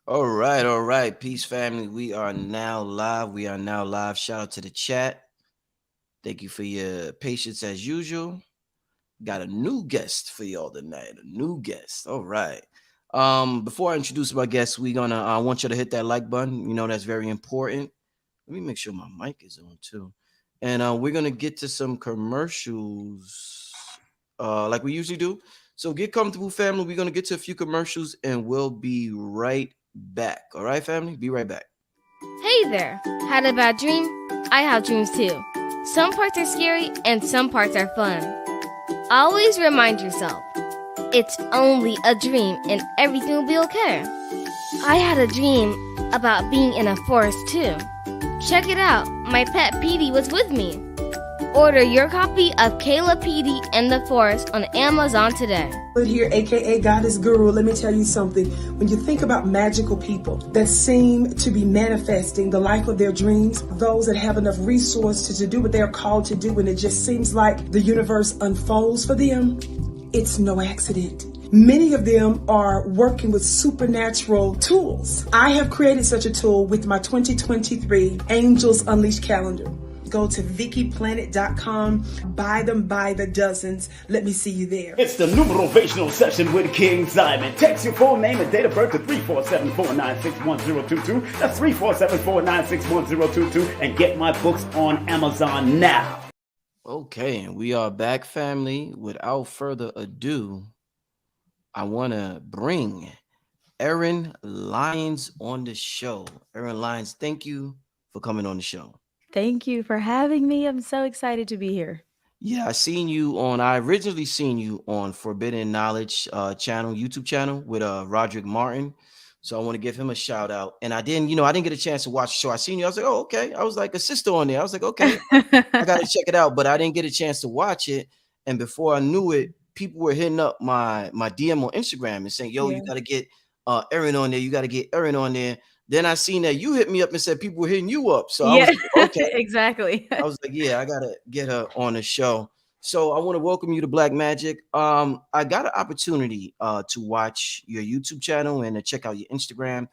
All right, all right. Peace, family. We are now live. We are now live. Shout out to the chat. Thank you for your patience as usual. Got a new guest for y'all tonight. A new guest. All right. Before I introduce my guest, we gonna I want you to hit that like button. You know that's very important. Let me make sure my mic is on too. And we're gonna get to some commercials like we usually do. So get comfortable, family. We're gonna get to a few commercials and we'll be right back. All right, family? Be right back. Hey there! Had a bad dream? I have dreams too. Some parts are scary and some parts are fun. Always remind yourself, it's only a dream and everything will be okay. I had a dream about being in a forest too. Check it out, my pet Peedy was with me. Order your copy of Kayla, Peedy, and the Forest on Amazon today. Here, aka Goddess Guru, let me tell you something. When you think about magical people that seem to be manifesting the life of their dreams, those that have enough resources to do what they're called to do, and it just seems like the universe unfolds for them, it's no accident. Many of them are working with supernatural tools. I have created such a tool with my 2023 Angels Unleashed calendar. Go to VickiPlanet.com, buy them by the dozens. Let me see you there. It's the numerational session with King Simon. Text your full name and date of birth to 347-496-1022. That's 347-496-1022. And get my books on Amazon now. Okay, and we are back, family. Without further ado, I want to bring Erin Lyons on the show. Erin Lyons, thank you for coming on the show. Thank you for having me. I'm so excited to be here. Yeah, I originally seen you on Forbidden Knowledge channel, YouTube channel with Roderick Martin. So I want to give him a shout out. And I didn't get a chance to watch the show. I seen you. I was like, oh, okay. I was like a sister on there. I was like, okay, I got to check it out. But I didn't get a chance to watch it. And before I knew it, people were hitting up my DM on Instagram and saying, yo, you got to get Erin on there. You got to get Erin on there. Then I seen that you hit me up and said people were hitting you up. So I was like, okay. Exactly. I was like, yeah, I gotta get her on the show. So I want to welcome you to Black Magic. I got an opportunity to watch your YouTube channel and to check out your Instagram.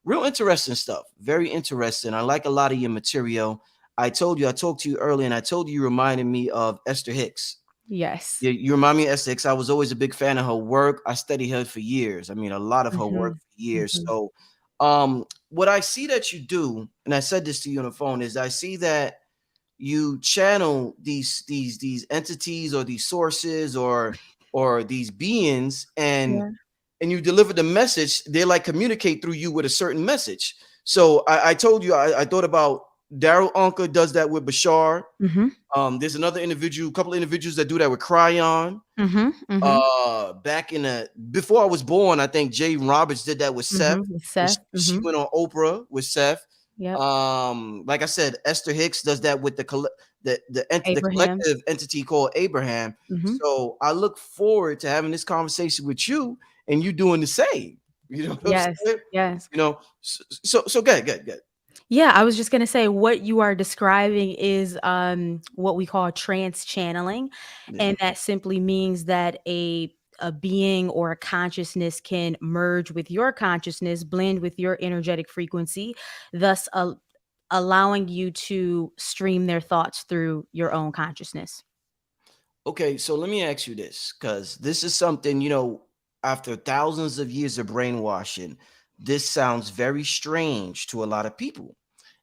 Real interesting stuff. Very interesting. I like a lot of your material. I talked to you earlier, and I told you reminded me of Esther Hicks. Yes. You remind me of Esther Hicks. I was always a big fan of her work. I studied her for years. I mean, a lot of her work for years. So what I see that you do, and I said this to you on the phone, is I see that you channel these entities or these sources or these beings, and you deliver the message. They like communicate through you with a certain message. So I told you I thought about Daryl Anka does that with Bashar. There's another couple of individuals that do that with Cryon. Back before I was born, I think Jay Roberts did that with Seth. She went on Oprah with Seth. Like I said, Esther Hicks does that with the collective entity called Abraham. So I look forward to having this conversation with you and you doing the same. You know what I'm saying? Yes. You know, so good. Yeah, I was just going to say what you are describing is what we call trance channeling. And that simply means that a being or a consciousness can merge with your consciousness, blend with your energetic frequency, thus allowing you to stream their thoughts through your own consciousness. Okay, so let me ask you this, because this is something, after thousands of years of brainwashing, this sounds very strange to a lot of people.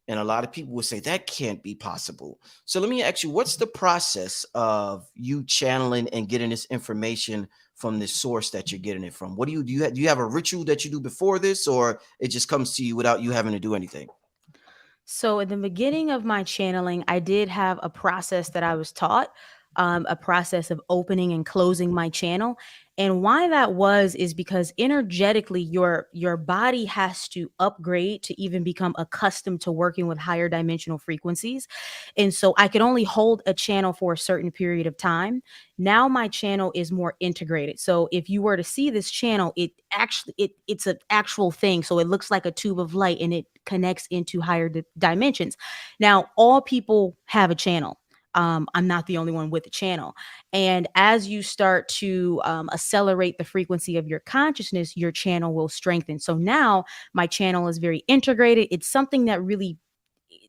And a lot of people would say that can't be possible. So let me ask you, what's the process of you channeling and getting this information from this source that you're getting it from? What do you have a ritual that you do before this, or it just comes to you without you having to do anything? So in the beginning of my channeling, I did have a process that I was taught, a process of opening and closing my channel. And why that is because energetically your body has to upgrade to even become accustomed to working with higher dimensional frequencies. And so I could only hold a channel for a certain period of time. Now my channel is more integrated. So if you were to see this channel, it's an actual thing. So it looks like a tube of light and it connects into higher dimensions. Now, all people have a channel. I'm not the only one with the channel. And as you start to accelerate the frequency of your consciousness, your channel will strengthen. So now my channel is very integrated. It's something that really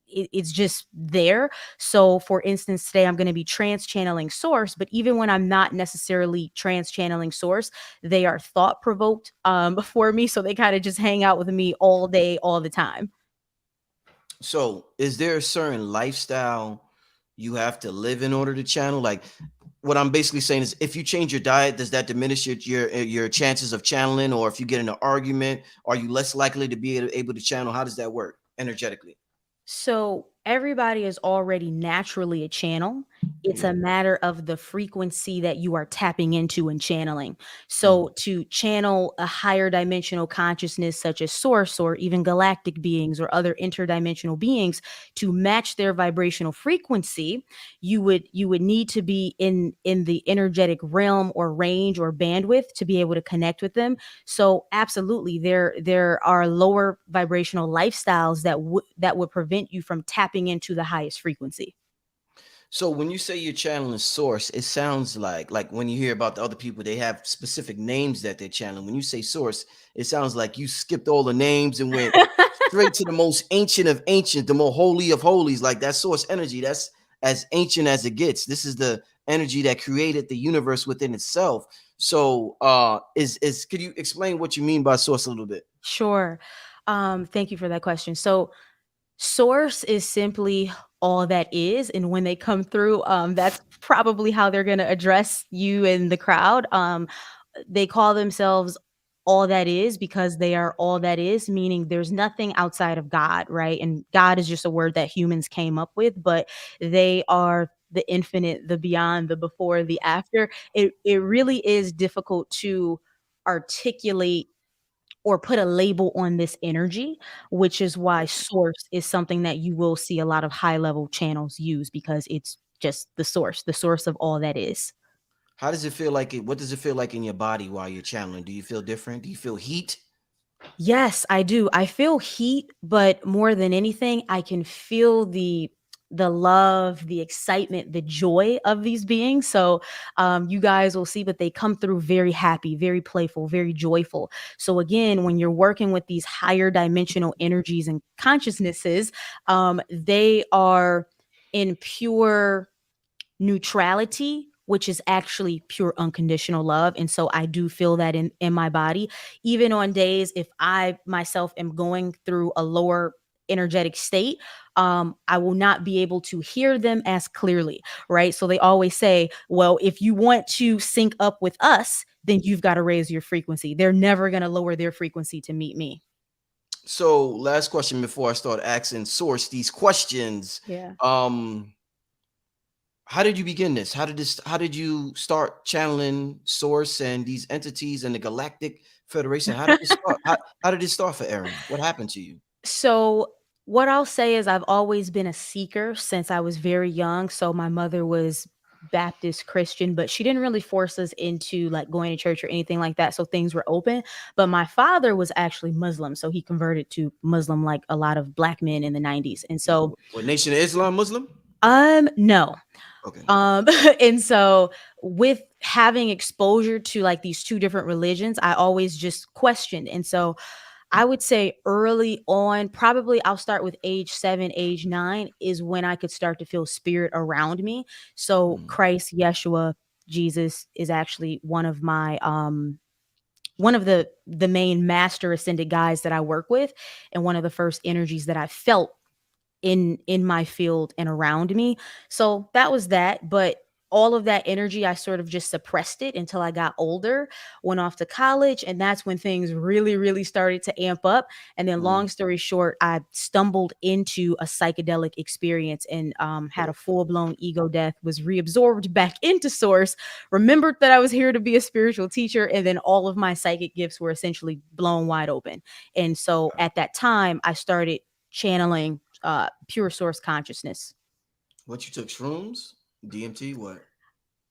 it's just there. So for instance, today I'm going to be trance channeling source, but even when I'm not necessarily trance channeling source, they are thought provoked for me. So they kind of just hang out with me all day, all the time. So, is there a certain lifestyle you have to live in order to channel? Like, what I'm basically saying is, if you change your diet, does that diminish your chances of channeling? Or if you get in an argument, are you less likely to be able to channel? How does that work energetically? So everybody is already naturally a channel. It's Mhm, a matter of the frequency that you are tapping into and channeling. mhm. So to channel a higher dimensional consciousness such as source or even galactic beings or other interdimensional beings to match their vibrational frequency, you would need to be in the energetic realm or range or bandwidth to be able to connect with them. So absolutely, there are lower vibrational lifestyles that would prevent you from tapping into the highest frequency. So when you say you're channeling source, it sounds like when you hear about the other people, they have specific names that they're channeling. When you say source, it sounds like you skipped all the names and went straight to the most ancient of ancient, the most holy of holies, like that source energy. That's as ancient as it gets. This is the energy that created the universe within itself. So is could you explain what you mean by source a little bit? Sure. Thank you for that question. So source is simply all that is, and when they come through, that's probably how they're going to address you in the crowd. They call themselves all that is because they are all that is, meaning there's nothing outside of God, right? And God is just a word that humans came up with, but they are the infinite, the beyond, the before, the after. It really is difficult to articulate or put a label on this energy, which is why source is something that you will see a lot of high level channels use because it's just the source of all that is. How does it feel like it? What does it feel like in your body while you're channeling? Do you feel different? Do you feel heat? Yes, I do. I feel heat, but more than anything, I can feel the love, the excitement, the joy of these beings. So you guys will see, but they come through very happy, very playful, very joyful. So again, when you're working with these higher dimensional energies and consciousnesses, they are in pure neutrality, which is actually pure unconditional love. And so I do feel that in my body, even on days if I myself am going through a lower energetic state, I will not be able to hear them as clearly, right? So they always say, well, if you want to sync up with us, then you've got to raise your frequency. They're never going to lower their frequency to meet me. So, last question before I start asking source these questions. Yeah. Um, how did you begin this? How did you start channeling source and these entities and the Galactic Federation? How did it start? How did it start for Erin? What happened to you? So, what I'll say is I've always been a seeker since I was very young. So, my mother was Baptist Christian, but she didn't really force us into like going to church or anything like that. So, things were open. But my father was actually Muslim. So, he converted to Muslim like a lot of black men in the 90s. And so, What Nation of Islam Muslim? no. Okay. And so with having exposure to like these two different religions, I always just questioned. And so I would say early on, probably I'll start with age 7, age 9 is when I could start to feel spirit around me. So Mm. Christ, Yeshua, Jesus is actually one of the main master ascended guys that I work with, and one of the first energies that I felt in my field and around me. So that was that, but all of that energy, I sort of just suppressed it until I got older, went off to college, and that's when things really started to amp up. And then Mm. long story short, I stumbled into a psychedelic experience and had a full-blown ego death, was reabsorbed back into source, remembered that I was here to be a spiritual teacher, and then all of my psychic gifts were essentially blown wide open. And so at that time, I started channeling pure source consciousness. What you took shrooms? DMT? What?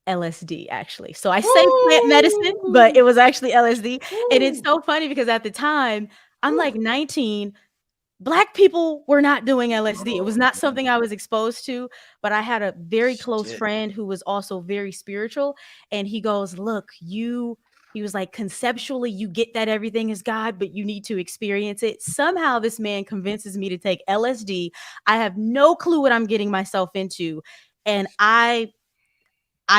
LSD actually. So I say plant medicine, but Woo! it was actually LSD. And it's Woo! so funny because at the time, I'm like Woo! 19. Black people were not doing LSD. It was not something I was exposed to, but I had a very close Shit. friend who was also very spiritual. And he goes, look, he was like, conceptually, you get that everything is God, but you need to experience it. Somehow this man convinces me to take LSD. I have no clue what I'm getting myself into. And I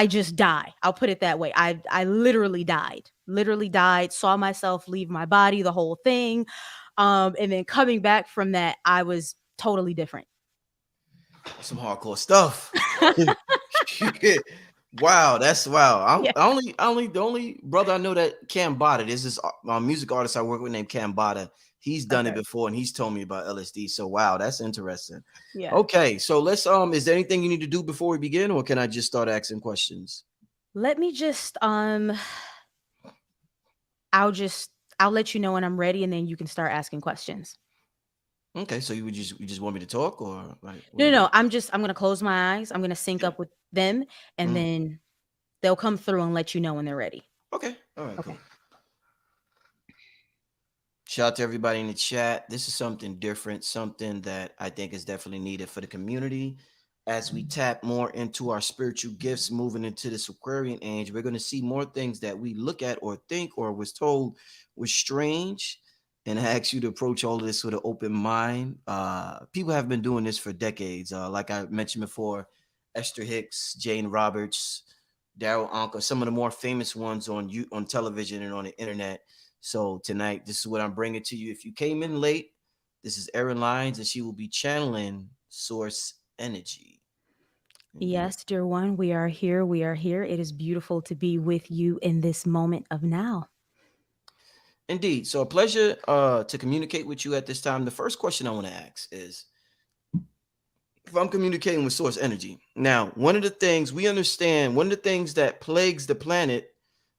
just die. I'll put it that way. I literally died, saw myself leave my body, the whole thing. And then coming back from that, I was totally different. Some hardcore stuff. Wow, that's wow. Yeah. The only brother I know that Cam Bada. There's this music artist I work with named Cam Bada. He's done it Okay. before, and he's told me about LSD. So wow, that's interesting. Yeah. Okay, so let's Is there anything you need to do before we begin, or can I just start asking questions? Let me just I'll just I'll let you know when I'm ready and then you can start asking questions. Okay, so you just want me to talk, or like what No, do no, you no. want? I'm gonna close my eyes. I'm gonna sync Yeah. up with them and Mhm. then they'll come through and let you know when they're ready. Okay. All right. Okay. Cool. Shout out to everybody in the chat. This is something different, something that I think is definitely needed for the community. As we tap more into our spiritual gifts, moving into this Aquarian age, we're going to see more things that we look at or think or was told was strange. And I ask you to approach all of this with an open mind. People have been doing this for decades. Like I mentioned before, Esther Hicks, Jane Roberts, Daryl Anka, some of the more famous ones on television and on the internet. So tonight, this is what I'm bringing to you. If you came in late, this is Erin Lyons, and she will be channeling source energy. Indeed. Yes, dear one, we are here. We are here. It is beautiful to be with you in this moment of now. Indeed. So a pleasure to communicate with you at this time. The first question I want to ask is, if I'm communicating with source energy. Now, one of the things we understand, one of the things that plagues the planet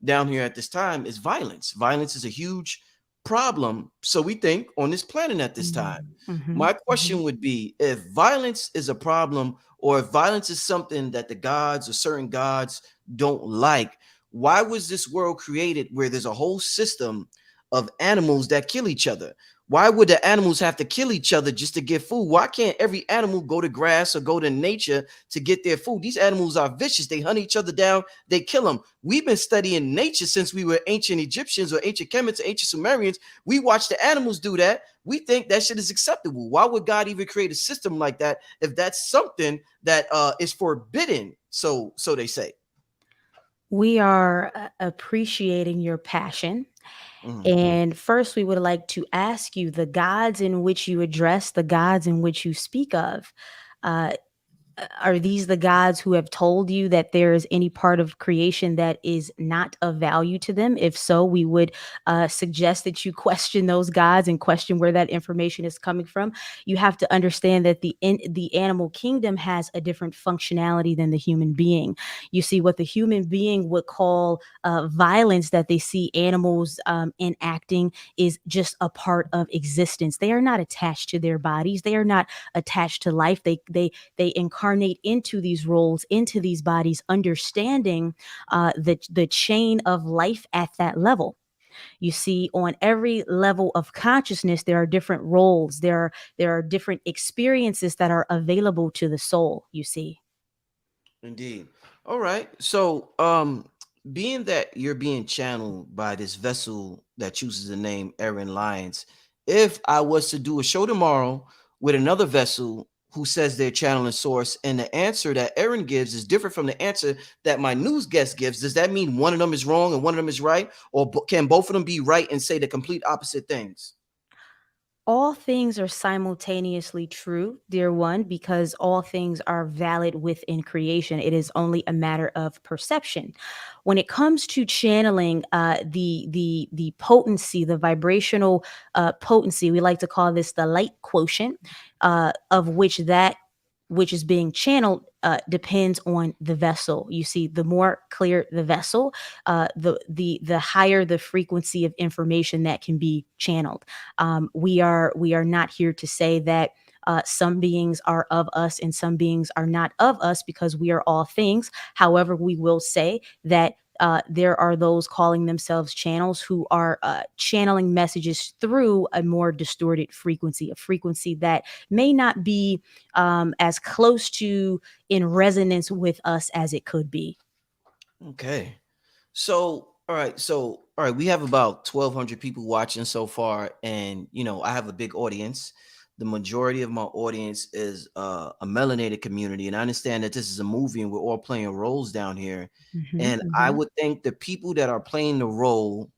down here at this time is violence. Violence is a huge problem. So we think on this planet at this time. Mm-hmm. My question would be, if violence is a problem, or if violence is something that the gods or certain gods don't like, why was this world created where there's a whole system of animals that kill each other? Why would the animals have to kill each other just to get food? Why can't every animal go to grass or go to nature to get their food? These animals are vicious. They hunt each other down. They kill them. We've been studying nature since we were ancient Egyptians or ancient Kemet's or ancient Sumerians. We watch the animals do that. We think that shit is acceptable. Why would God even create a system like that if that's something that is forbidden? So they say. We are appreciating your passion. Mhm. And first, we would like to ask you, the gods in which you address, the gods in which you speak of, uh, are these the gods who have told you that there is any part of creation that is not of value to them? If so, we would suggest that you question those gods and question where that information is coming from. You have to understand that the animal kingdom has a different functionality than the human being. You see, what the human being would call violence that they see animals enacting is just a part of existence. They are not attached to their bodies. They are not attached to life. They incarnate into these roles, into these bodies, understanding the chain of life at that level. You see, on every level of consciousness, there are different roles. There are different experiences that are available to the soul. You see. Indeed. All right. So, being that you're being channeled by this vessel that chooses the name Erin Lyons, if I was to do a show tomorrow with another vessel who says they're channeling source, and the answer that Erin gives is different from the answer that my news guest gives, does that mean one of them is wrong and one of them is right, or can both of them be right and say the complete opposite things? All things are simultaneously true, dear one, because all things are valid within creation. It is only a matter of perception. When it comes to channeling, the potency, the vibrational potency, we like to call this the light quotient, of which is being channeled depends on the vessel. You see, the more clear the vessel, the higher the frequency of information that can be channeled. We are not here to say that some beings are of us and some beings are not of us, because we are all things. However, we will say that there are those calling themselves channels who are channeling messages through a more distorted frequency, a frequency that may not be as close to in resonance with us as it could be. Okay. So, all right. So, all right. We have about 1,200 people watching so far. And, I have a big audience. The majority of my audience is a melanated community. And I understand that this is a movie and we're all playing roles down here. Hmm. And I Hmm. would think the people that are playing the role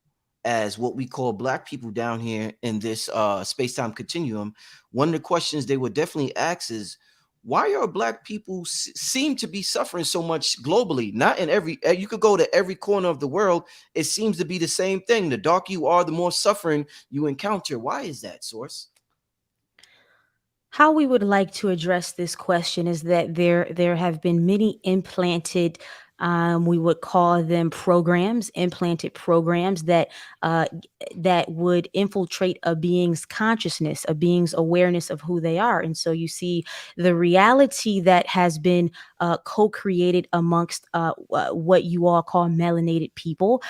as what we call Black people down here in this space-time continuum, one of the questions they would definitely ask is, why are Black people seem to be suffering so much globally? Not in every, you could go to every corner of the world, it seems to be the same thing. The darker you are, the more suffering you encounter. Why is that, Source? How we would like to address this question is that there have been many implanted, we would call them programs, implanted programs uh, that would infiltrate a being's consciousness, a being's awareness of who they are. And so you see the reality that has been co-created amongst what you all call melanated people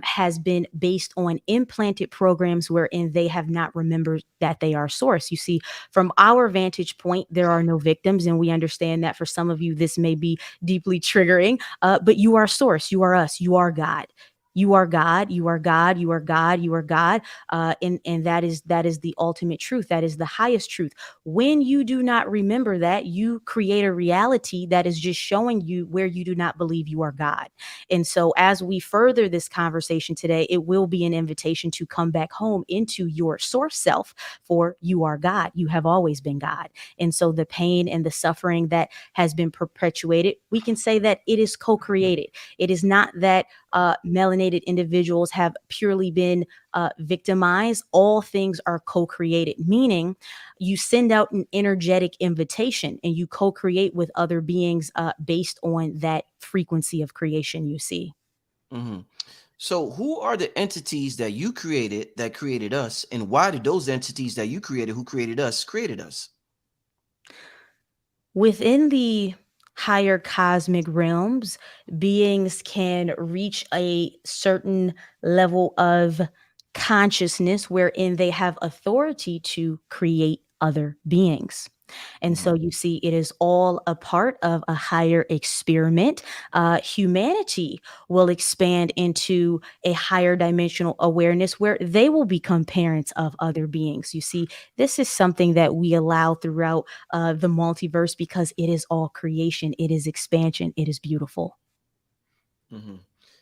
has been based on implanted programs wherein they have not remembered that they are source. You see, from our vantage point, there are no victims, and we understand that for some of you, this may be deeply triggering, but you are source, you are us, you are God. You are God, you are God, you are God, you are God. And that is the ultimate truth. That is the highest truth. When you do not remember that, you create a reality that is just showing you where you do not believe you are God. And so, as we further this conversation today, it will be an invitation to come back home into your source self, for you are God. You have always been God. And so, the pain and the suffering that has been perpetuated, we can say that it is co created. It is not that melanated individuals have purely been victimized. All things are co created, meaning you send out an energetic invitation and you co create with other beings based on that frequency of creation you see. Mhm. So, who are the entities that you created that created us, and why did those entities that you created, who created us? Within the higher cosmic realms, beings can reach a certain level of consciousness wherein they have authority to create other beings. And so Mhm. you see, it is all a part of a higher experiment. Humanity will expand into a higher dimensional awareness where they will become parents of other beings. You see, this is something that we allow throughout the multiverse because it is all creation, it is expansion, it is beautiful. Mhm.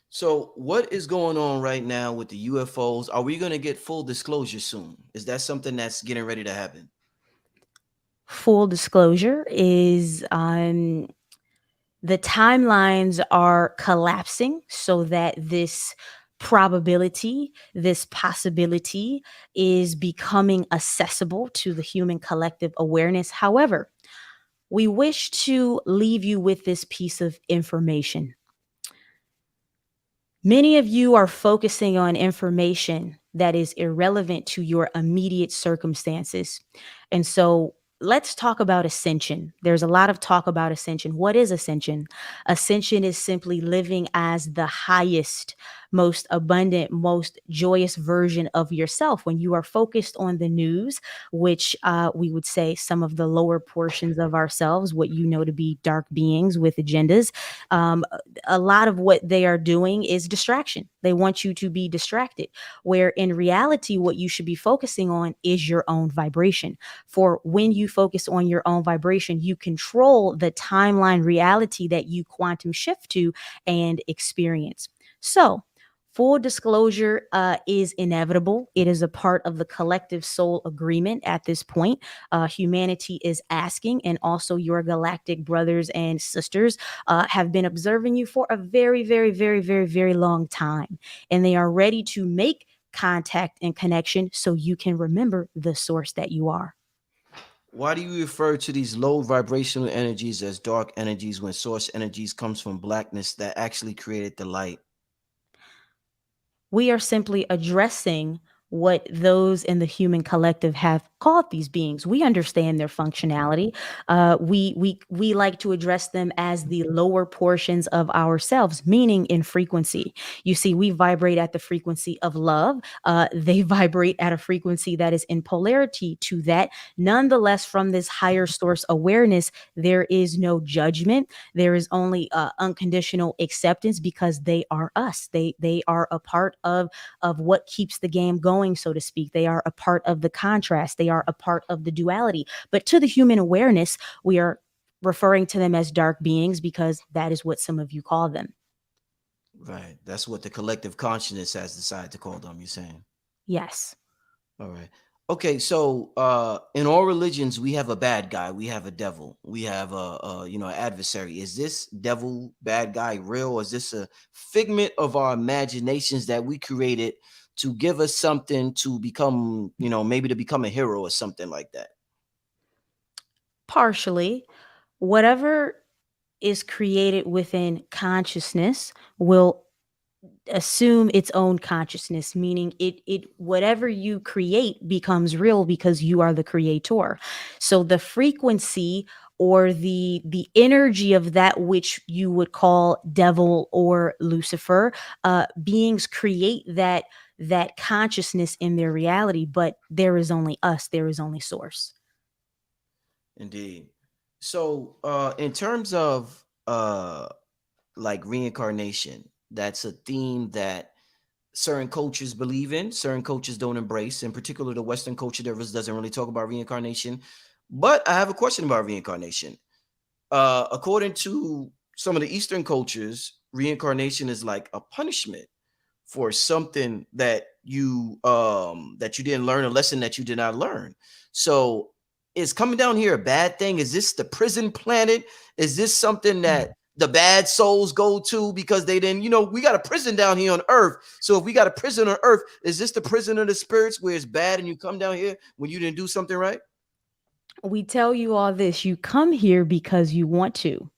So, what is going on right now with the UFOs? Are we going to get full disclosure soon? Is that something that's getting ready to happen? Full disclosure is the timelines are collapsing so that this probability, this possibility is becoming accessible to the human collective awareness. However, we wish to leave you with this piece of information. Many of you are focusing on information that is irrelevant to your immediate circumstances. And so let's talk about ascension. There's a lot of talk about ascension. What is ascension? Ascension is simply living as the highest, most abundant, most joyous version of yourself. When you are focused on the news, which we would say some of the lower portions of ourselves, what you know to be dark beings with agendas, um, a lot of what they are doing is distraction. They want you to be distracted, where in reality, what you should be focusing on is your own vibration. For when you focus on your own vibration, you control the timeline reality that you quantum shift to and experience. So, full disclosure is inevitable. It is a part of the collective soul agreement at this point. Humanity is asking, and also your galactic brothers and sisters have been observing you for a very, very, very, very, very long time. And they are ready to make contact and connection so you can remember the source that you are. Why do you refer to these low vibrational energies as dark energies when source energies comes from blackness that actually created the light? We are simply addressing what those in the human collective have called these beings. We understand their functionality. We like to address them as the lower portions of ourselves, meaning in frequency. You see, we vibrate at the frequency of love. They vibrate at a frequency that is in polarity to that. Nonetheless, from this higher source awareness, there is no judgment. There is only unconditional acceptance, because they are us. They are a part of what keeps the game going, so to speak. They are a part of the contrast. They are a part of the duality. But to the human awareness, we are referring to them as dark beings, because that is what some of you call them. Right. That's what the collective consciousness has decided to call them, you're saying? Yes. All right. Okay, so in all religions we have a bad guy, we have a devil, we have an adversary. Is this devil bad guy real, or is this a figment of our imaginations that we created to give us something to become, maybe to become a hero or something like that? Partially. Whatever is created within consciousness will assume its own consciousness, meaning it whatever you create becomes real, because you are the creator. So the frequency, or the energy of that which you would call devil or Lucifer, beings create that consciousness in their reality, but there is only us, there is only source. Indeed. So in terms of like reincarnation, that's a theme that certain cultures believe in, certain cultures don't embrace. In particular, the Western culture doesn't really talk about reincarnation. But I have a question about reincarnation. According to some of the Eastern cultures, reincarnation is like a punishment for something that you didn't learn, a lesson that you did not learn. So is coming down here a bad thing? Is this the prison planet? Is this something that the bad souls go to because they didn't, we got a prison down here on earth. So if we got a prison on earth, is this the prison of the spirits where it's bad and you come down here when you didn't do something right? We tell you all this. You come here because you want to.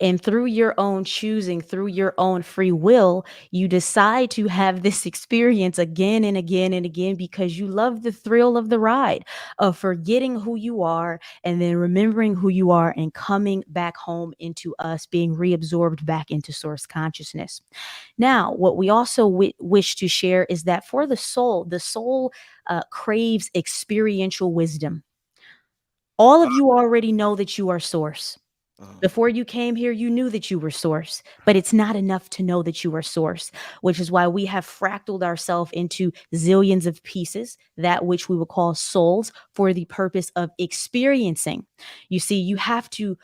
And through your own choosing, through your own free will, you decide to have this experience again and again and again, because you love the thrill of the ride, of forgetting who you are and then remembering who you are and coming back home into us, being reabsorbed back into source consciousness. Now, what we also wish to share is that for the soul craves experiential wisdom. All of you already know that you are source. Before you came here, you knew that you were source, but it's not enough to know that you are source, which is why we have fractaled ourselves into zillions of pieces, that which we would call souls, for the purpose of experiencing. You see, you have to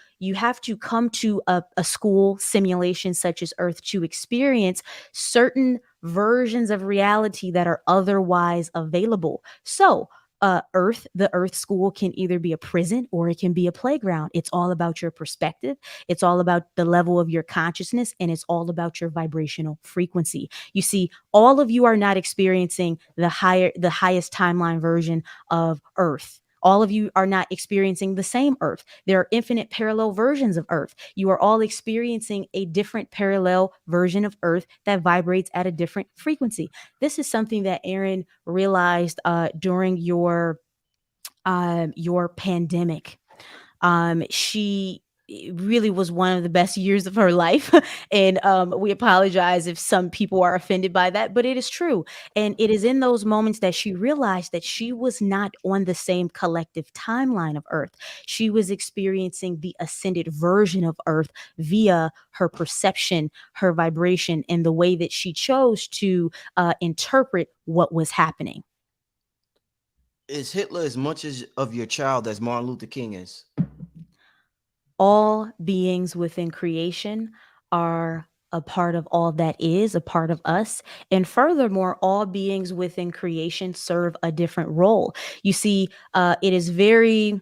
come to a school simulation such as Earth to experience certain versions of reality that are otherwise available. So the Earth School can either be a prison or it can be a playground. It's all about your perspective. It's all about the level of your consciousness, and it's all about your vibrational frequency. You see, all of you are not experiencing the highest timeline version of Earth. All of you are not experiencing the same Earth. There are infinite parallel versions of Earth. You are all experiencing a different parallel version of Earth that vibrates at a different frequency. This is something that Erin realized during your pandemic. She It really was one of the best years of her life. And we apologize if some people are offended by that, but it is true. And it is in those moments that she realized that she was not on the same collective timeline of Earth. She was experiencing the ascended version of Earth via her perception, her vibration, and the way that she chose to interpret what was happening. Is Hitler as much as of your child as Martin Luther King is? All beings within creation are a part of all that is, a part of us. And furthermore, all beings within creation serve a different role. You see, it is very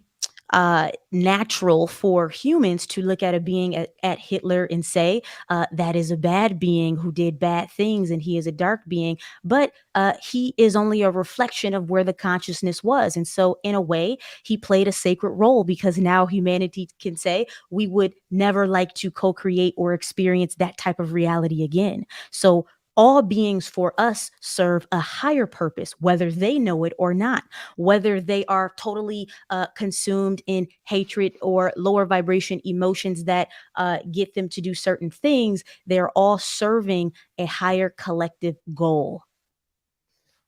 natural for humans to look at a being at Hitler and say, that is a bad being who did bad things and he is a dark being. But he is only a reflection of where the consciousness was. And so, in a way, he played a sacred role, because now humanity can say, we would never like to co create or experience that type of reality again. So, All beings for us serve a higher purpose, whether they know it or not, whether they are totally consumed in hatred or lower vibration emotions that get them to do certain things. They're all serving a higher collective goal.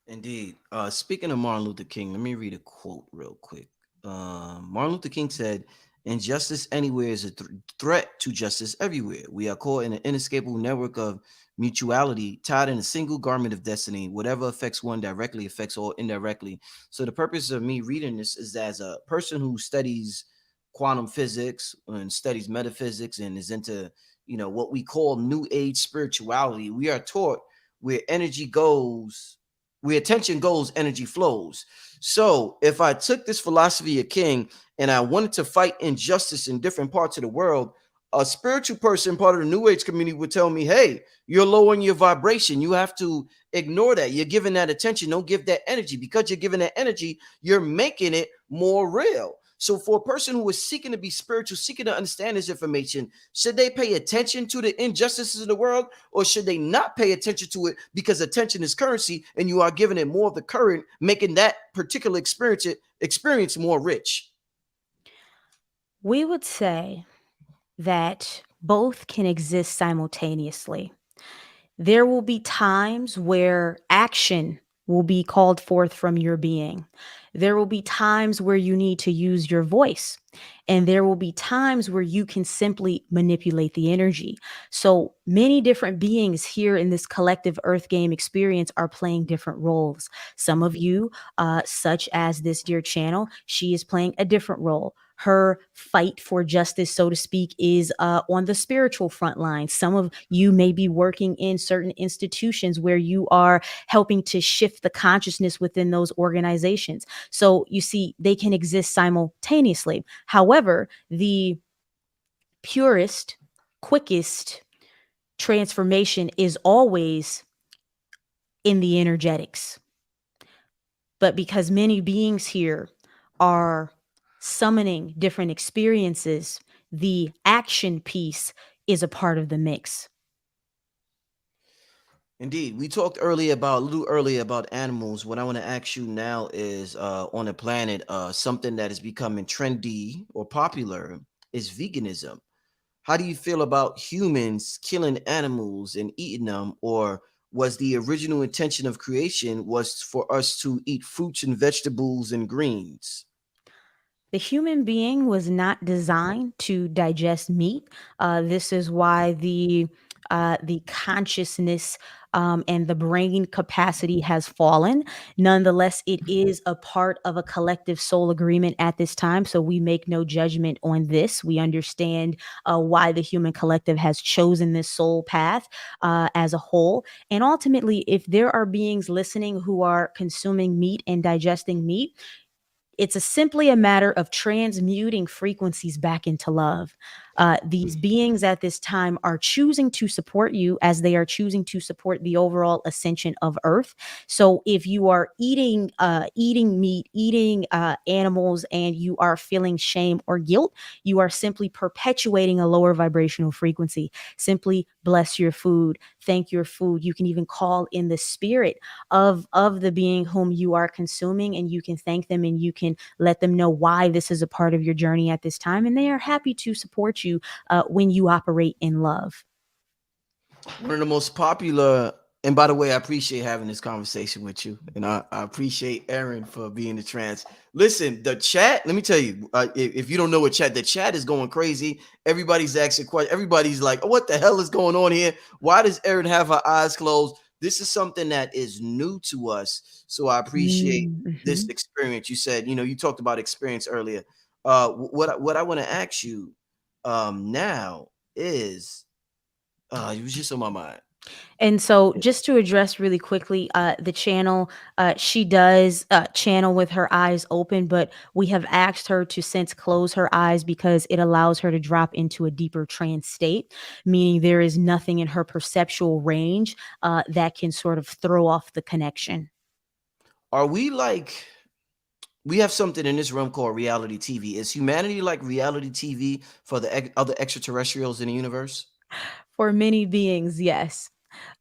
Indeed. Speaking of Martin Luther King, let me read a quote real quick. Martin Luther King said, "Injustice anywhere is a threat to justice everywhere. We are caught in an inescapable network of mutuality, tied in a single garment of destiny. Whatever affects one directly affects all indirectly." So, the purpose of me reading this is as a person who studies quantum physics and studies metaphysics and is into, what we call new age spirituality. We are taught where energy goes, where attention goes, energy flows. So if I took this philosophy of King and I wanted to fight injustice in different parts of the world, a spiritual person, part of the New Age community, would tell me, hey, you're lowering your vibration. You have to ignore that. You're giving that attention. Don't give that energy. Because you're giving that energy, you're making it more real. So for a person who is seeking to be spiritual, seeking to understand this information, should they pay attention to the injustices in the world, or should they not pay attention to it because attention is currency and you are giving it more of the current, making that particular experience more rich? We would say that both can exist simultaneously. There will be times where action will be called forth from your being. There will be times where you need to use your voice. And there will be times where you can simply manipulate the energy. So many different beings here in this collective Earth game experience are playing different roles. Some of you, such as this dear channel, she is playing a different role. Her fight for justice, so to speak, is on the spiritual front line. Some of you may be working in certain institutions where you are helping to shift the consciousness within those organizations. So you see, they can exist simultaneously. However, the purest, quickest transformation is always in the energetics. But because many beings here are summoning different experiences, the action piece is a part of the mix. Indeed, we talked a little earlier about animals. What I want to ask you now is, on the planet, something that is becoming trendy or popular is veganism. How do you feel about humans killing animals and eating them, or was the original intention of creation was for us to eat fruits and vegetables and greens? The human being was not designed to digest meat. This is why the consciousness and the brain capacity has fallen. Nonetheless, it is a part of a collective soul agreement at this time. So we make no judgment on this. We understand why the human collective has chosen this soul path as a whole. And ultimately, if there are beings listening who are consuming meat and digesting meat, it's simply a matter of transmuting frequencies back into love. These beings at this time are choosing to support you as they are choosing to support the overall ascension of Earth. So if you are eating meat, eating animals, and you are feeling shame or guilt, you are simply perpetuating a lower vibrational frequency. Simply bless your food, thank your food. You can even call in the spirit of the being whom you are consuming, and you can thank them and you can let them know why this is a part of your journey at this time, and they are happy to support you when you operate in love. One of the most popular, and by the way, I appreciate having this conversation with you, and I appreciate Erin for being the trance. Listen, the chat, let me tell you, if you don't know what chat, the chat is going crazy. Everybody's asking questions. Everybody's like, oh, what the hell is going on here? Why does Erin have her eyes closed? This is something that is new to us. So I appreciate this Mm-hmm. experience. You said, you talked about experience earlier. What I want to ask you now is, it was just on my mind. And so, just to address really quickly, the channel, she does channel with her eyes open, but we have asked her to since close her eyes because it allows her to drop into a deeper trance state, meaning there is nothing in her perceptual range that can sort of throw off the connection. Are we like, we have something in this room called reality TV? Is humanity like reality TV for the other extraterrestrials in the universe? For many beings, yes.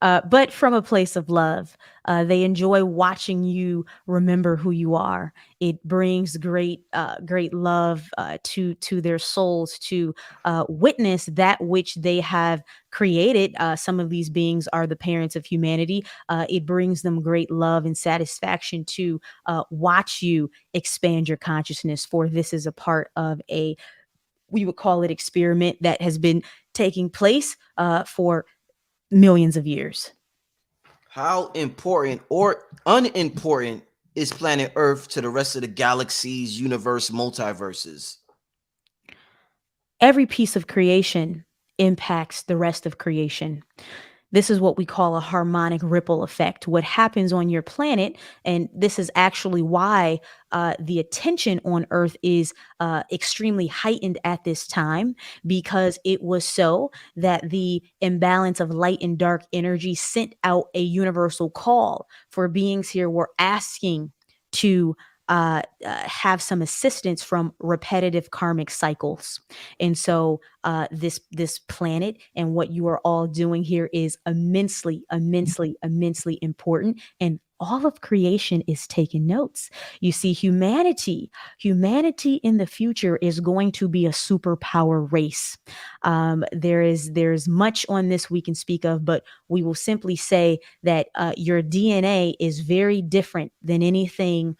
but from a place of love. They enjoy watching you remember who you are. It brings great love to their souls to witness that which they have created. Some of these beings are the parents of humanity. It brings them great love and satisfaction to watch you expand your consciousness. For this is a part of a, we would call it, experiment that has been taking place for millions of years. How important or unimportant is planet Earth to the rest of the galaxies, universe, multiverses? Every piece of creation impacts the rest of creation. This is what we call a harmonic ripple effect. What happens on your planet, and this is actually why the attention on Earth is extremely heightened at this time, because it was so that the imbalance of light and dark energy sent out a universal call for beings here were asking to have some assistance from repetitive karmic cycles. And so this planet and what you are all doing here is immensely important. And all of creation is taking notes. You see, humanity in the future is going to be a superpower race. There's much on this we can speak of, but we will simply say that your DNA is very different than anything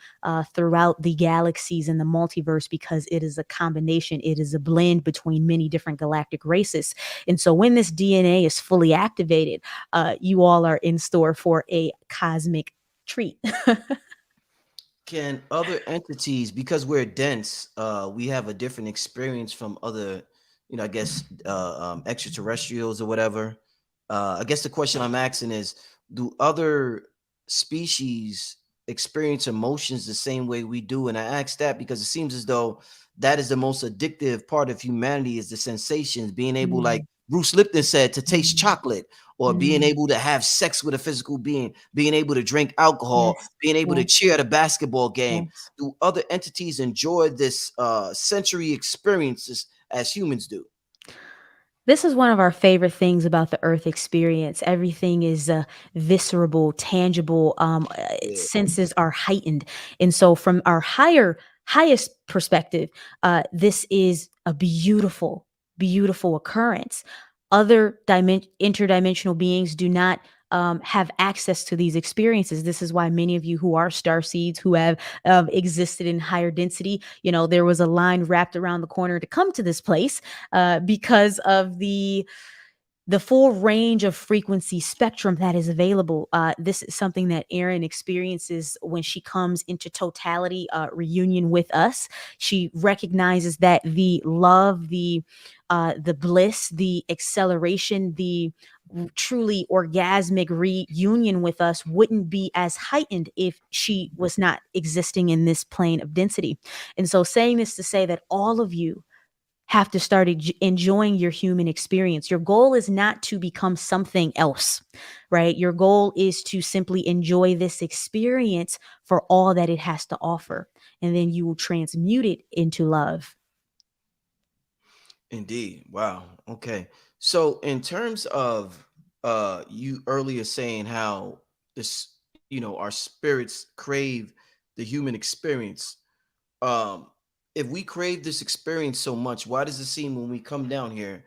throughout the galaxies and the multiverse, because it is a combination, it is a blend between many different galactic races. And so when this DNA is fully activated, you all are in store for a cosmic treat. Can other entities, because we're dense, we have a different experience from other, I guess, extraterrestrials or whatever. I guess the question I'm asking is, do other species experience emotions the same way we do? And I ask that because it seems as though that is the most addictive part of humanity, is the sensations, being able, like Mm, Bruce Lipton said, to taste mm, chocolate, or being mm. able to have sex with a physical being, being able to drink alcohol, Yes, being able to yes, cheer at a basketball game. yes. Do other entities enjoy this sensory experiences as humans do? This is one of our favorite things about the Earth experience. Everything is visceral, tangible. Yeah. Senses are heightened, and so from our highest perspective, this is a beautiful occurrence. Other interdimensional beings do not have access to these experiences. This is why many of you who are star seeds, who have existed in higher density, there was a line wrapped around the corner to come to this place because of the full range of frequency spectrum that is available. This is something that Erin experiences when she comes into totality reunion with us. She recognizes that the love, the bliss, the acceleration, the truly orgasmic reunion with us wouldn't be as heightened if she was not existing in this plane of density. And so, saying this to say that all of you have to start enjoying your human experience. Your goal is not to become something else, right? Your goal is to simply enjoy this experience for all that it has to offer. And then you will transmute it into love. Indeed. Wow. Okay. So in terms of you earlier saying how this, our spirits crave the human experience. Um if we crave this experience so much, why does it seem when we come down here,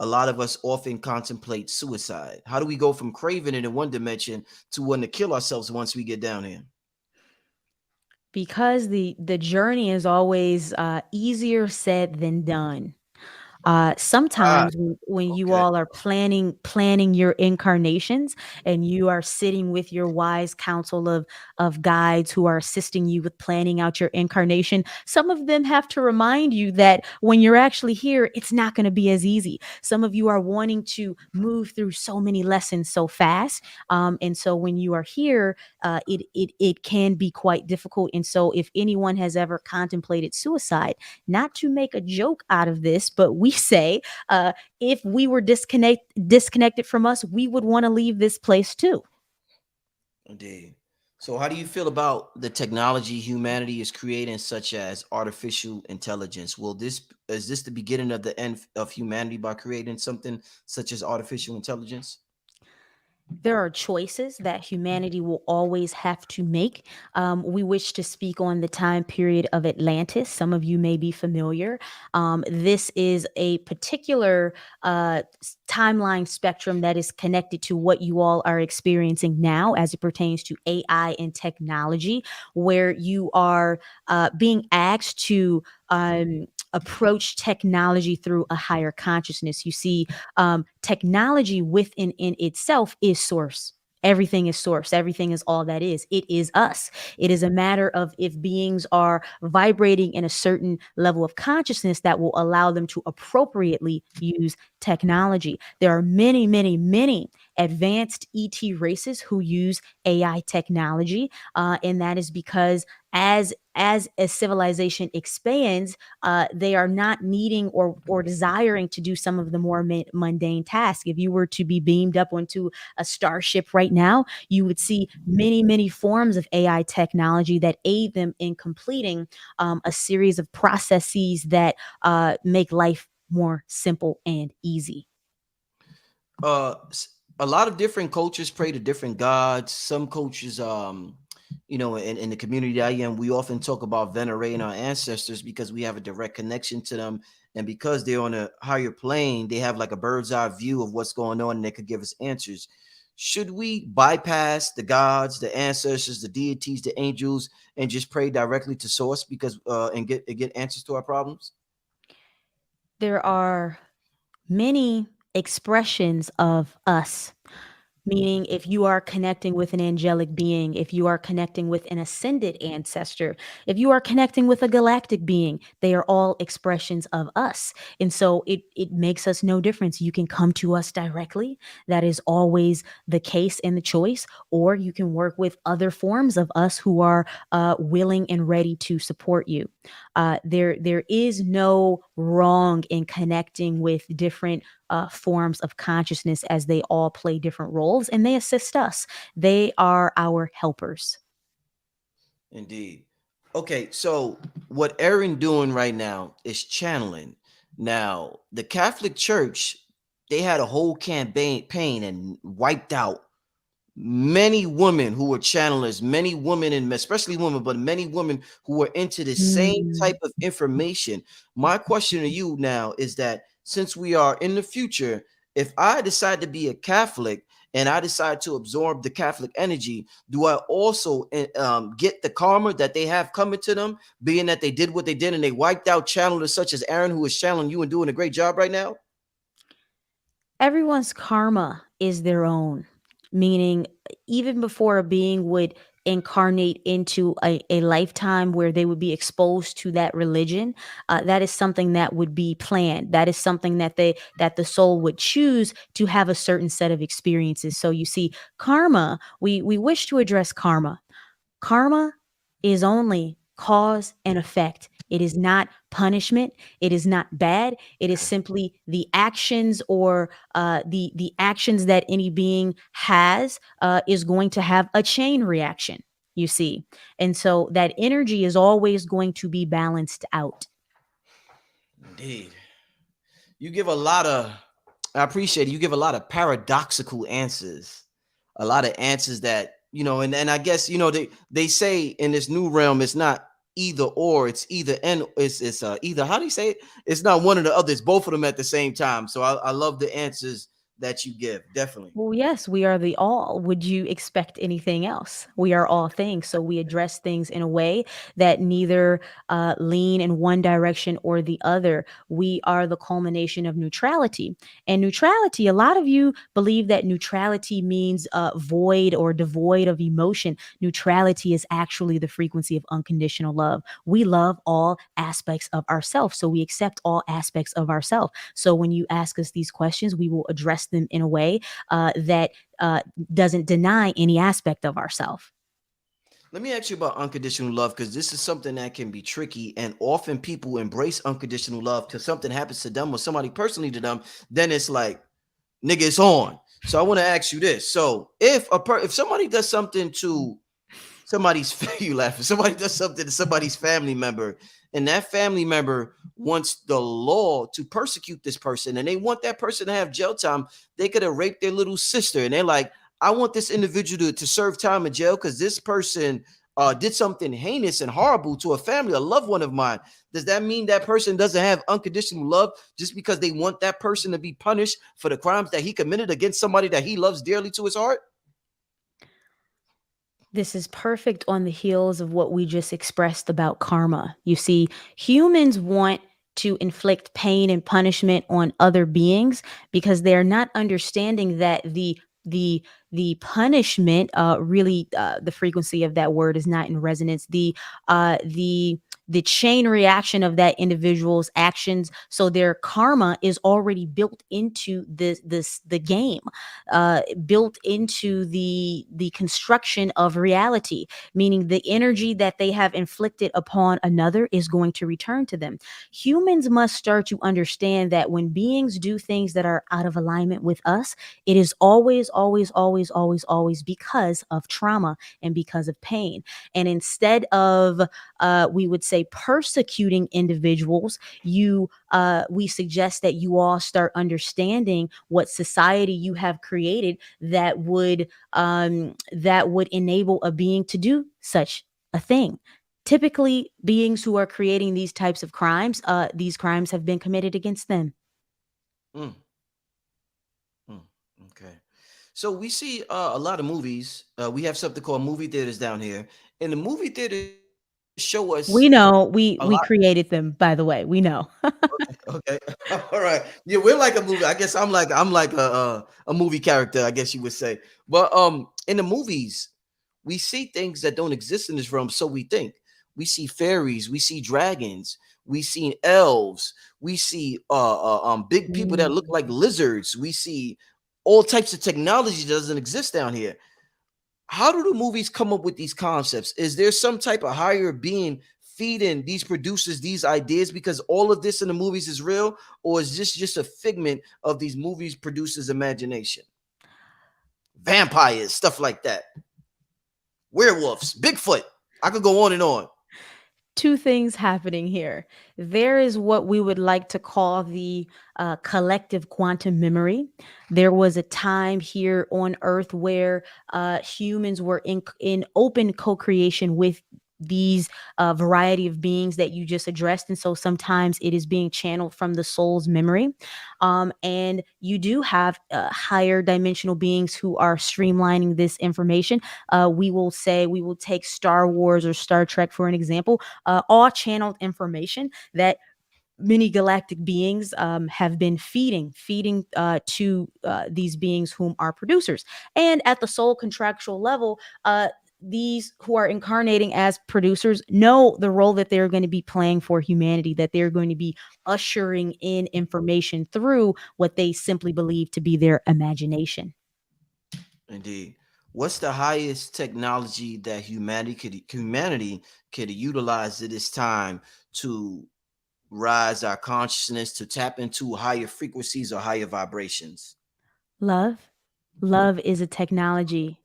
a lot of us often contemplate suicide? How do we go from craving it in one dimension to wanting to kill ourselves once we get down here? Because the journey is always easier said than done. Ah, Sometimes when you okay. all are planning your incarnations, and you are sitting with your wise council of guides who are assisting you with planning out your incarnation, some of them have to remind you that when you're actually here, it's not going to be as easy. Some of you are wanting to move through so many lessons so fast, and so when you are here, it can be quite difficult. And so if anyone has ever contemplated suicide, not to make a joke out of this, but we say if we were disconnected from us, we would want to leave this place too. Indeed. So, how do you feel about the technology humanity is creating, such as artificial intelligence? Will this is this the beginning of the end of humanity by creating something such as artificial intelligence? There are choices that humanity will always have to make. We wish to speak on the time period of Atlantis. Some of you may be familiar. This is a particular timeline spectrum that is connected to what you all are experiencing now as it pertains to AI and technology, where you are being asked to approach technology through a higher consciousness. You see, technology within in itself is source. Everything is source. Everything is all that is. It is us. It is a matter of if beings are vibrating in a certain level of consciousness that will allow them to appropriately use technology. There are many, many, many advanced ET races who use AI technology, and that is because as a civilization expands, they are not needing or desiring to do some of the more mundane tasks. If you were to be beamed up onto a starship right now, you would see many, many forms of AI technology that aid them in completing a series of processes that make life more simple and easy. A lot of different cultures pray to different gods. Some cultures, in the community that I am, we often talk about venerating our ancestors because we have a direct connection to them. And because they're on a higher plane, they have like a bird's eye view of what's going on and they could give us answers. Should we bypass the gods, the ancestors, the deities, the angels, and just pray directly to source because and get answers to our problems? There are many expressions of us. Meaning, if you are connecting with an angelic being, if you are connecting with an ascended ancestor, if you are connecting with a galactic being, they are all expressions of us. And so it makes us no difference. You can come to us directly. That is always the case and the choice. Or you can work with other forms of us who are willing and ready to support you. There is no wrong in connecting with different forms of consciousness, as they all play different roles and they assist us. They are our helpers. Indeed. Okay, so what Erin doing right now is channeling. Now, the Catholic Church, they had a whole campaign and wiped out many women who were channelers, many women, and especially women, but many women who were into the same type of information. My question to you now is that since we are in the future, if I decide to be a Catholic and I decide to absorb the Catholic energy, do I also get the karma that they have coming to them, being that they did what they did and they wiped out channelers such as Erin, who is channeling you and doing a great job right now? Everyone's karma is their own, meaning even before a being would incarnate into a lifetime where they would be exposed to that religion, that is something that would be planned. That is something that the soul would choose to have a certain set of experiences. So you see, karma, we wish to address karma. Karma is only cause and effect. It is not punishment. It is not bad. It is simply the actions or the actions that any being has is going to have a chain reaction, you see. And so that energy is always going to be balanced out. Indeed. You give a lot of, I appreciate it. You give a lot of paradoxical answers, a lot of answers that, and I guess, they say in this new realm, it's not either or, it's either and it's either, how do you say it? It's not one or the other, it's both of them at the same time. So I love the answers that you give. Definitely. Well, yes, we are the all. Would you expect anything else? We are all things. So we address things in a way that neither lean in one direction or the other. We are the culmination of neutrality. And neutrality, a lot of you believe that neutrality means void or devoid of emotion. Neutrality is actually the frequency of unconditional love. We love all aspects of ourselves. So we accept all aspects of ourselves. So when you ask us these questions, we will address them in a way that doesn't deny any aspect of ourselves. Let me ask you about unconditional love, because this is something that can be tricky, and often people embrace unconditional love till something happens to them or somebody personally to them. Then it's like, nigga, it's on. So I want to ask you this: so if somebody does something to somebody's you laughing, somebody does something to somebody's family member, and that family member wants the law to persecute this person, and they want that person to have jail time, they could have raped their little sister, and they're like, I want this individual to serve time in jail because this person did something heinous and horrible to a family, a loved one of mine. Does that mean that person doesn't have unconditional love just because they want that person to be punished for the crimes that he committed against somebody that he loves dearly to his heart? This is perfect on the heels of what we just expressed about karma. You see, humans want to inflict pain and punishment on other beings because they're not understanding that the punishment really the frequency of that word is not in resonance. The chain reaction of that individual's actions, so their karma is already built into the game, built into the construction of reality, meaning the energy that they have inflicted upon another is going to return to them. Humans must start to understand that when beings do things that are out of alignment with us, it is always, always, always, always, always because of trauma and because of pain. And instead of we would say persecuting individuals, we suggest that you all start understanding what society you have created that would enable a being to do such a thing. Typically, beings who are creating these crimes have been committed against them. Mm, okay. So we see a lot of movies. We have something called movie theaters down here, and the movie theaters show us We know a we lot. created them, by the way. We know. Okay. All right. Yeah, we're like a movie. I guess I'm like a movie character, I guess you would say. But in the movies, we see things that don't exist in this realm, so we think. We see fairies, we see dragons, we see elves, we see big people that look like lizards. We see all types of technology that doesn't exist down here. How do the movies come up with these concepts? Is there some type of higher being feeding these producers these ideas because all of this in the movies is real, or is this just a figment of these movies producers' imagination? Vampires, stuff like that, werewolves, Bigfoot. I could go on and on. Two things happening here. There is what we would like to call the collective quantum memory. There was a time here on Earth where humans were in open co-creation with these variety of beings that you just addressed, and so sometimes it is being channeled from the soul's memory, and you do have higher dimensional beings who are streamlining this information. We will take Star Wars or Star Trek for an example, all channeled information that many galactic beings have been feeding to these beings whom are producers. And at the soul contractual level, these who are incarnating as producers know the role that they're going to be playing for humanity, that they're going to be ushering in information through what they simply believe to be their imagination. Indeed. What's the highest technology that humanity could utilize at this time to rise our consciousness, to tap into higher frequencies or higher vibrations? Love. Love is a technology.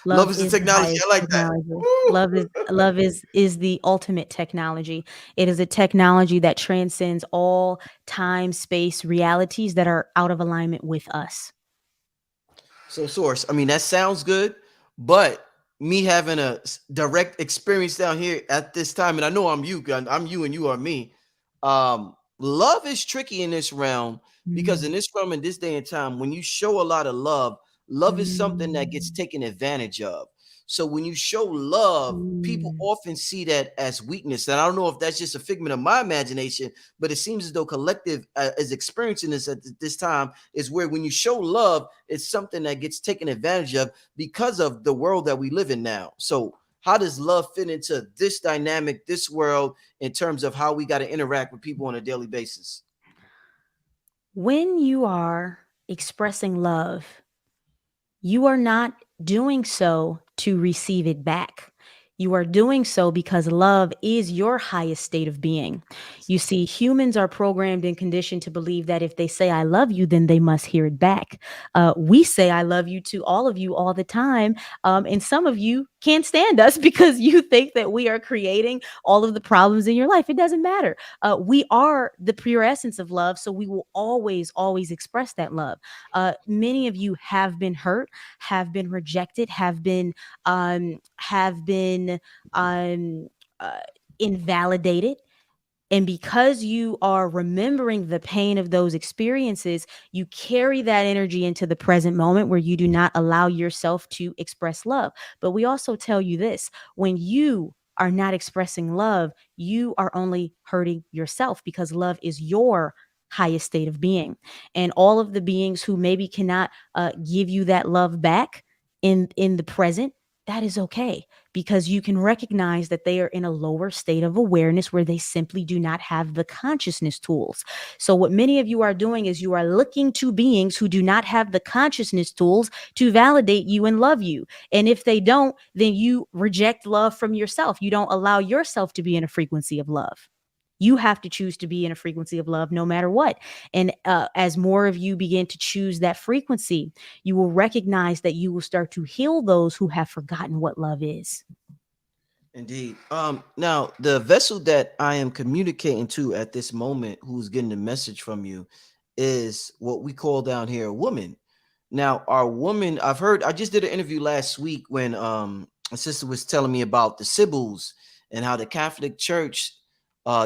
Love Love is the is the technology. highest I like that. technology. Woo! Love is the ultimate technology. It is a technology that transcends all time, space, realities that are out of alignment with us. So, source, I mean, that sounds good, but me having a direct experience down here at this time, and I know I'm you and you are me. Love is tricky in this realm because in Mm. this realm, in this day and time, when you show a lot of love, love is something that gets Mm. taken advantage of. So when you show love, people Mm. often see that as weakness. And I don't know if that's just a figment of my imagination, but it seems as though collective is experiencing this at this time, is where when you show love, it's something that gets taken advantage of because of the world that we live in now. So how does love fit into this dynamic, this world, in terms of how we got to interact with people on a daily basis? When you are expressing love, you are not doing so to receive it back. You are doing so because love is your highest state of being. You see, humans are programmed and conditioned to believe that if they say, I love you, then they must hear it back. We say, I love you to all of you all the time. And some of you can't stand us because you think that we are creating all of the problems in your life. It doesn't matter. We are the pure essence of love, so we will always, always express that love. Many of you have been hurt, have been rejected, have been um, uh, invalidated. And because you are remembering the pain of those experiences, you carry that energy into the present moment where you do not allow yourself to express love. But we also tell you this: when you are not expressing love, you are only hurting yourself, because love is your highest state of being. And all of the beings who maybe cannot give you that love back in the present, that is okay, because you can recognize that they are in a lower state of awareness where they simply do not have the consciousness tools. So what many of you are doing is you are looking to beings who do not have the consciousness tools to validate you and love you. And if they don't, then you reject love from yourself. You don't allow yourself to be in a frequency of love. You have to choose to be in a frequency of love no matter what. And as more of you begin to choose that frequency, you will recognize that you will start to heal those who have forgotten what love is. Indeed. Now the vessel that I am communicating to at this moment, who's getting the message from you, is what we call down here a woman. Now, our woman, I just did an interview last week when a sister was telling me about the Sibyls and how the Catholic Church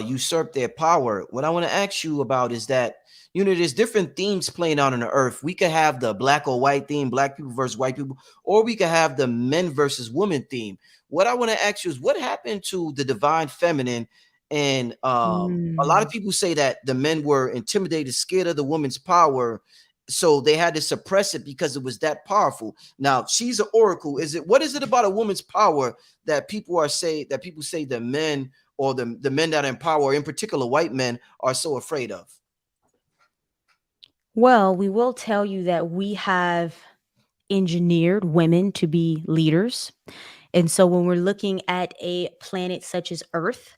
usurped their power. What I want to ask you about is that, there's different themes playing out on the earth. We could have the black or white theme, black people versus white people, or we could have the men versus women theme. What I want to ask you is, what happened to the divine feminine? And a lot of people say that the men were intimidated, scared of the woman's power, so they had to suppress it because it was that powerful. Now she's an oracle. What is it about a woman's power that people say the men, or the men that are in power, in particular white men, are so afraid of? Well, we will tell you that we have engineered women to be leaders. And so when we're looking at a planet such as Earth,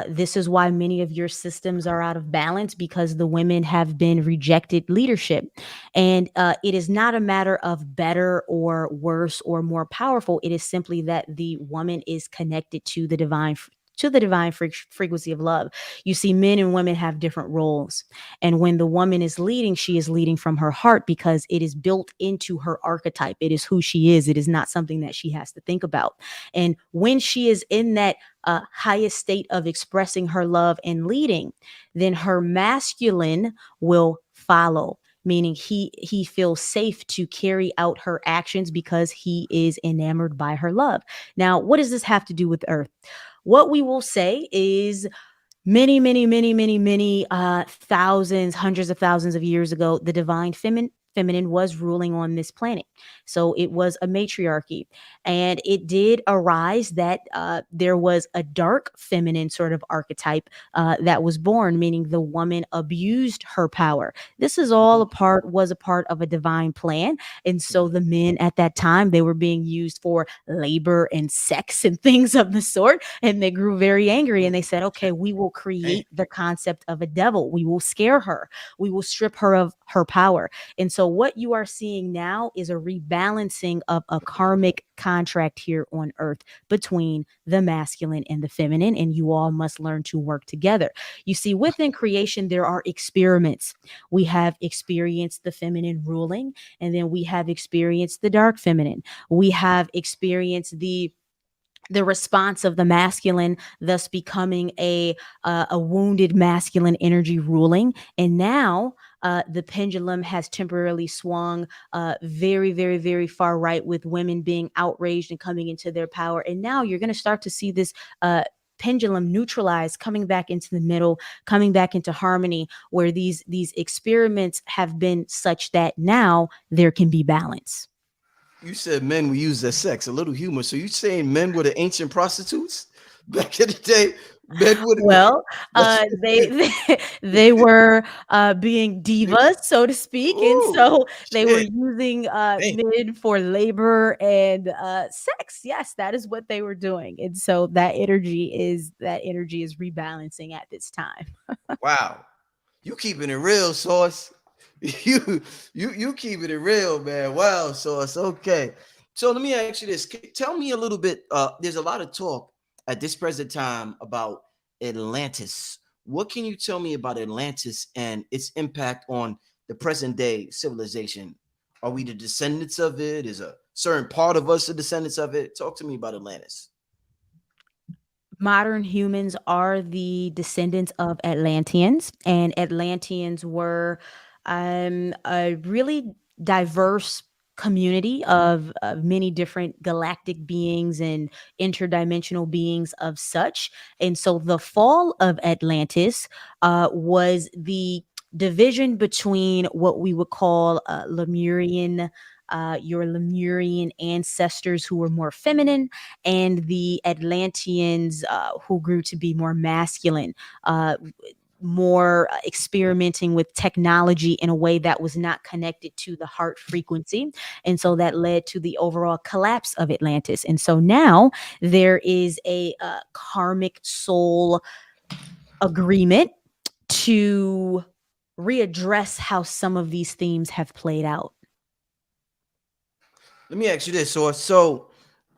this is why many of your systems are out of balance, because the women have been rejected leadership. And it is not a matter of better or worse or more powerful. It is simply that the woman is connected to the divine. To the divine frequency of love. You see, men and women have different roles. And when the woman is leading, she is leading from her heart, because it is built into her archetype. It is who she is. It is not something that she has to think about. And when she is in that highest state of expressing her love and leading, then her masculine will follow, meaning he feels safe to carry out her actions because he is enamored by her love. Now, what does this have to do with Earth? What we will say is, many, many, many, many, many thousands, hundreds of thousands of years ago, the divine feminine was ruling on this planet. So it was a matriarchy. And it did arise that there was a dark feminine sort of archetype that was born, meaning the woman abused her power. This is all was a part of a divine plan. And so the men at that time, they were being used for labor and sex and things of the sort. And they grew very angry, and they said, okay, we will create the concept of a devil. We will scare her. We will strip her of her power. And so what you are seeing now is a rebalancing of a karmic contract here on Earth between the masculine and the feminine, and you all must learn to work together. You see, within creation, there are experiments. We have experienced the feminine ruling, and then we have experienced the dark feminine. We have experienced the response of the masculine, thus becoming a wounded masculine energy ruling. And now the pendulum has temporarily swung very, very, very far right, with women being outraged and coming into their power. And now you're going to start to see this pendulum neutralized, coming back into the middle, coming back into harmony, where these experiments have been such that now there can be balance. You said men were used as sex, a little humor. So you saying men were the ancient prostitutes back in the day? Men would. Well, they were being divas, so to speak, and so they were using men for labor and sex. Yes, that is what they were doing, and so that energy is rebalancing at this time. Wow, you keeping it real, Source. You keeping it real, man. Wow, Source. Okay. So let me ask you this. Tell me a little bit. There's a lot of talk at this present time about Atlantis. What can you tell me about Atlantis and its impact on the present day civilization? Are we the descendants of it? Is a certain part of us the descendants of it? Talk to me about Atlantis. Modern humans are the descendants of Atlanteans, and Atlanteans were a really diverse community of many different galactic beings and interdimensional beings of such. And so the fall of Atlantis was the division between what we would call Lemurian. Your Lemurian ancestors who were more feminine, and the Atlanteans who grew to be more masculine, more experimenting with technology in a way that was not connected to the heart frequency. And so that led to the overall collapse of Atlantis. And so now there is a karmic soul agreement to readdress how some of these themes have played out. Let me ask you this. So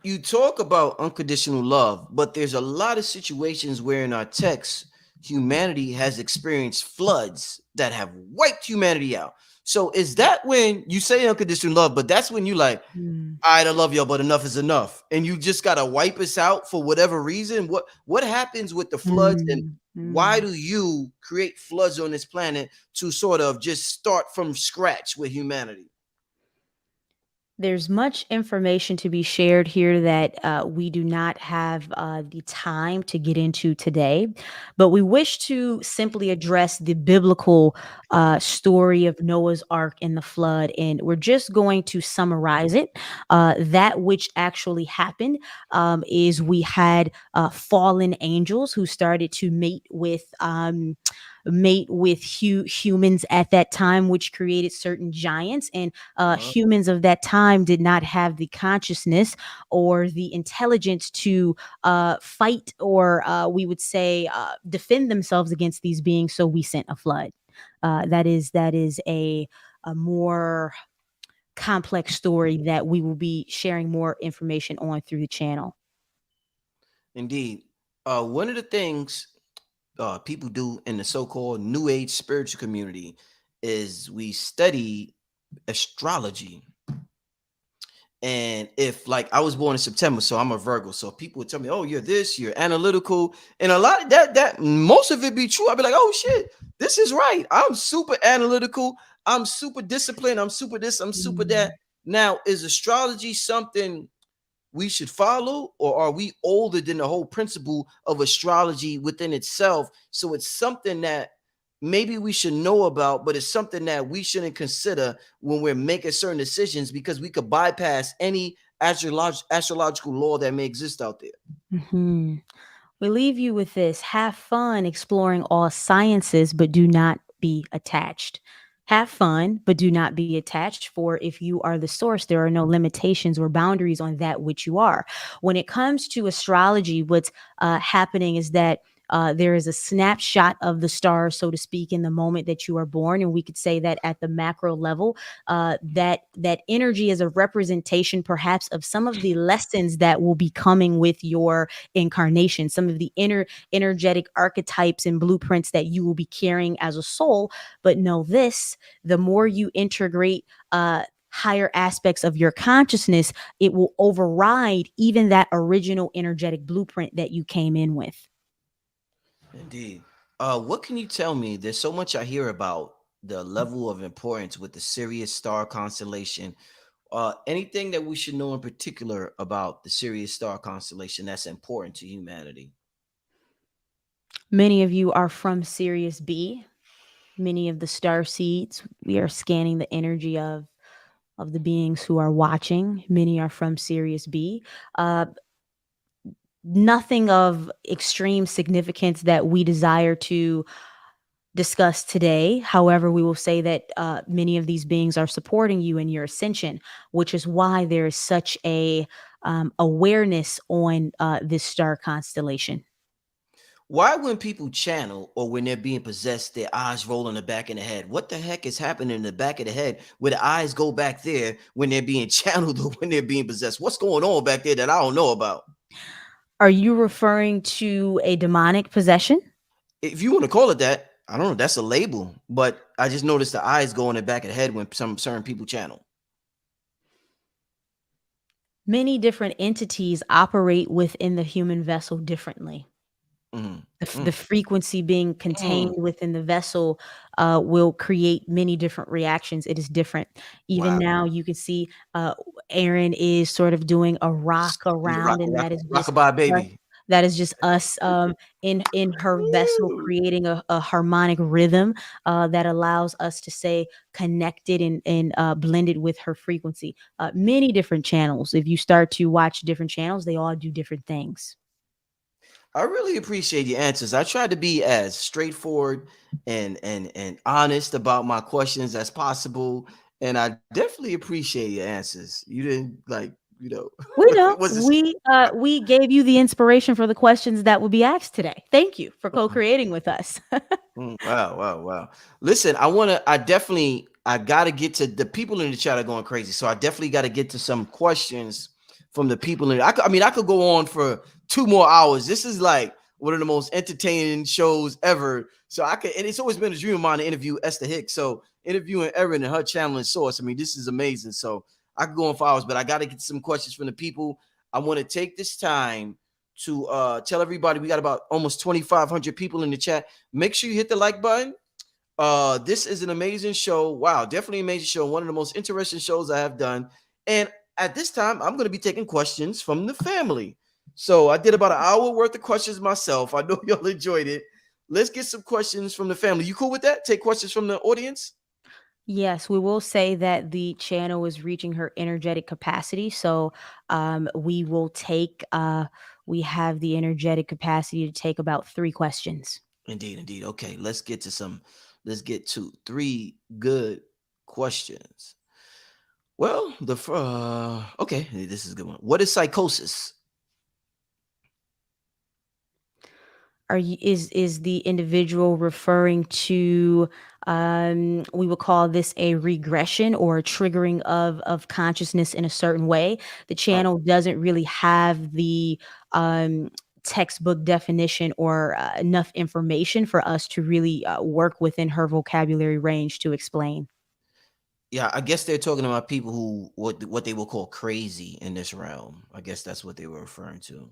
you talk about unconditional love, but there's a lot of situations where in our text, humanity has experienced floods that have wiped humanity out. So is that when you say unconditional love, but that's when you like, Mm, all right, I love y'all, but enough is enough. And you just gotta wipe us out for whatever reason. What happens with the floods and mm, why mm. do you create floods on this planet to sort of just start from scratch with humanity? There's much information to be shared here that we do not have the time to get into today, but we wish to simply address the biblical story of Noah's Ark and the flood. And we're just going to summarize it. That which actually happened is we had fallen angels who started to mate with humans at that time, which created certain giants. And Uh, humans of that time did not have the consciousness or the intelligence to fight, or we would say defend themselves against these beings. So we sent a flood. That is a more complex story that we will be sharing more information on through the channel. Indeed. One of the things people do in the so-called New Age spiritual community is we study astrology. And if like I was born in September, so I'm a Virgo. So people would tell me, "Oh, you're this, you're analytical," and a lot of that most of it be true. I'd be like, "Oh shit, this is right. I'm super analytical. I'm super disciplined. I'm super this. I'm super that." Mm. Now, is astrology something we should follow, or are we older than the whole principle of astrology within itself? So it's something that maybe we should know about, but it's something that we shouldn't consider when we're making certain decisions because we could bypass any astrological law that may exist out there. Mhm. We leave you with this: have fun exploring all sciences, but do not be attached. Have fun, but do not be attached. For if you are the source, there are no limitations or boundaries on that which you are. When it comes to astrology, what's happening is that there is a snapshot of the stars, so to speak, in the moment that you are born, and we could say that at the macro level, that energy is a representation, perhaps, of some of the lessons that will be coming with your incarnation, some of the energetic archetypes and blueprints that you will be carrying as a soul. But know this: the more you integrate higher aspects of your consciousness, it will override even that original energetic blueprint that you came in with. Indeed. What can you tell me? There's so much I hear about the level of importance with the Sirius star constellation. Anything that we should know in particular about the Sirius star constellation that's important to humanity? Many of you are from Sirius B. Many of the star seeds, we are scanning the energy of the beings who are watching. Many are from Sirius B. Uh, Nothing of extreme significance that we desire to discuss today. However, we will say that many of these beings are supporting you in your ascension, which is why there is such a awareness on this star constellation. Why when people channel or when they're being possessed, their eyes roll in the back of the head? What the heck is happening in the back of the head where the eyes go back there when they're being channeled or when they're being possessed? What's going on back there that I don't know about? Are you referring to a demonic possession? If you want to call it that, I don't know. That's a label, but I just noticed the eyes go in the back of the head when some certain people channel. Many different entities operate within the human vessel differently. Mm, The frequency being contained within the vessel will create many different reactions. It is different. Even wow. now, you can see Erin is sort of doing a rock around, and Rockabye us, baby. that is just us in her vessel Woo! creating a harmonic rhythm that allows us to say connected and blended with her frequency. Many different channels. If you start to watch different channels, they all do different things. I really appreciate your answers. I tried to be as straightforward and honest about my questions as possible, and I definitely appreciate your answers. You didn't like, We know. it was this. We gave you the inspiration for the questions that will be asked today. Thank you for co-creating with us. Wow, wow, wow. Listen, I gotta get to the people in the chat are going crazy. So I definitely got to get to some questions from the people in I could go on for 2 more hours. This is like one of the most entertaining shows ever. So and it's always been a dream of mine to interview Esther Hicks. So interviewing Erin and her channel and source. I mean, this is amazing. So I could go on for hours, but I got to get some questions from the people. I want to take this time to tell everybody we got about almost 2,500 people in the chat. Make sure you hit the like button. This is an amazing show. Wow, definitely amazing show. One of the most interesting shows I have done. And at this time, I'm going to be taking questions from the family. So I did about an hour worth of questions myself. I know y'all enjoyed it. Let's get some questions from the family. You cool with that? Take questions from the audience? Yes, we will say that the channel is reaching her energetic capacity. So we will take, we have the energetic capacity to take about 3 questions. Indeed, indeed. Okay, let's get to 3 good questions. Well, okay, this is a good one. What is psychosis? Is the individual referring to we would call this a regression or a triggering of consciousness in a certain way? The channel doesn't really have the textbook definition or enough information for us to really work within her vocabulary range to explain. Yeah, I guess they're talking about people who what they will call crazy in this realm. I guess that's what they were referring to.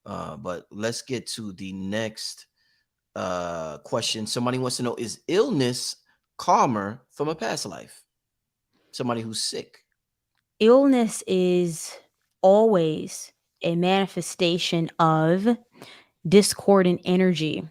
But let's get to the next question. Somebody wants to know, is illness karma from a past life? Somebody who's sick. Illness is always a manifestation of discordant energy.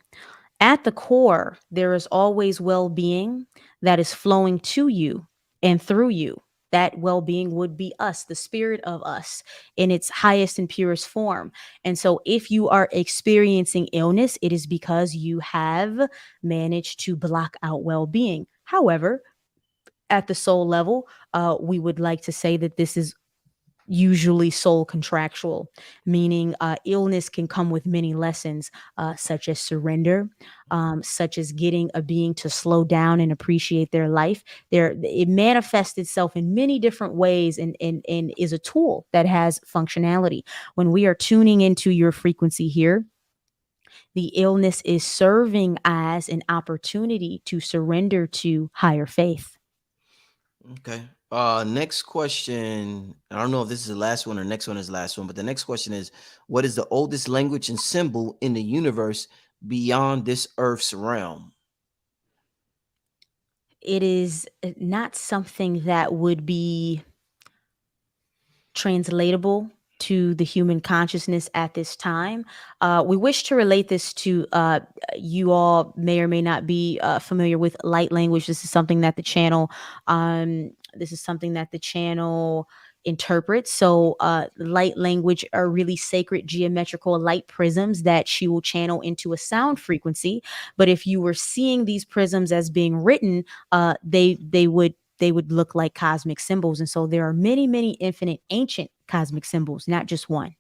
At the core, there is always well-being that is flowing to you and through you. That well-being would be us, the spirit of us in its highest and purest form. And so if you are experiencing illness, it is because you have managed to block out well-being. However, at the soul level, we would like to say that this is usually soul contractual, meaning illness can come with many lessons, such as surrender, such as getting a being to slow down and appreciate their life. It manifests itself in many different ways and is a tool that has functionality. When we are tuning into your frequency here, the illness is serving as an opportunity to surrender to higher faith. Okay. Next question. I don't know if this is the last one or next one is the last one, but the next question is, what is the oldest language and symbol in the universe beyond this Earth's realm? It is not something that would be translatable to the human consciousness at this time. We wish to relate this to you all may or may not be familiar with light language. This is something that the channel interprets. So light language are really sacred geometrical light prisms that she will channel into a sound frequency. But if you were seeing these prisms as being written, they would look like cosmic symbols. And so there are many, many infinite ancient cosmic symbols, not just one.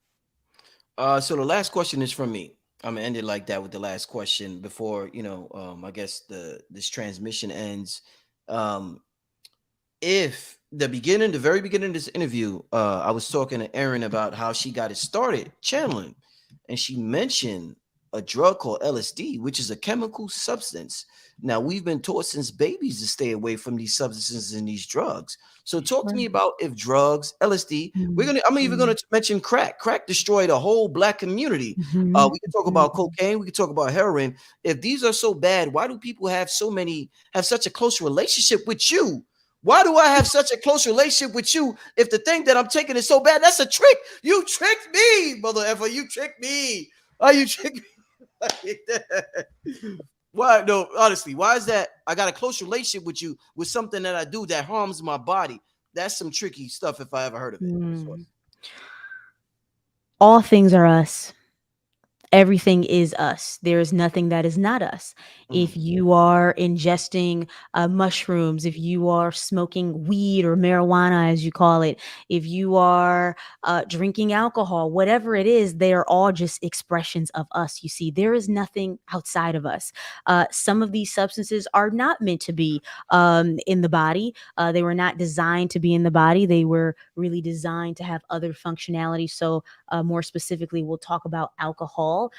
So the last question is from me. I'm gonna end it like that with the last question before I guess this transmission ends. Um, if the very beginning of this interview, I was talking to Erin about how she got it started channeling, and she mentioned a drug called LSD, which is a chemical substance. Now we've been taught since babies to stay away from these substances and these drugs. So talk to Sure. me about if drugs, LSD. Mhm, I'm even mhm, gonna mention crack. Crack destroyed a whole black community. mhm, We can talk mhm. about cocaine. We can talk about heroin. If these are so bad, why do people have such a close relationship with you? Why do I have such a close relationship with you if the thing that I'm taking is so bad? That's a trick. You tricked me, mother effer. You tricked me. Why you tricked me like that? Why? No, honestly, why is that? I got a close relationship with you with something that I do that harms my body. That's some tricky stuff if I ever heard of it. So, Mm. All things are us. Everything is us. There is nothing that is not us. If mm, you are ingesting mushrooms, if you are smoking weed or marijuana, as you call it, if you are drinking alcohol, whatever it is, they are all just expressions of us. You see, there is nothing outside of us. Some of these substances are not meant to be in the body. They were not designed to be in the body. They were really designed to have other functionality. So, more specifically, we'll talk about alcohol.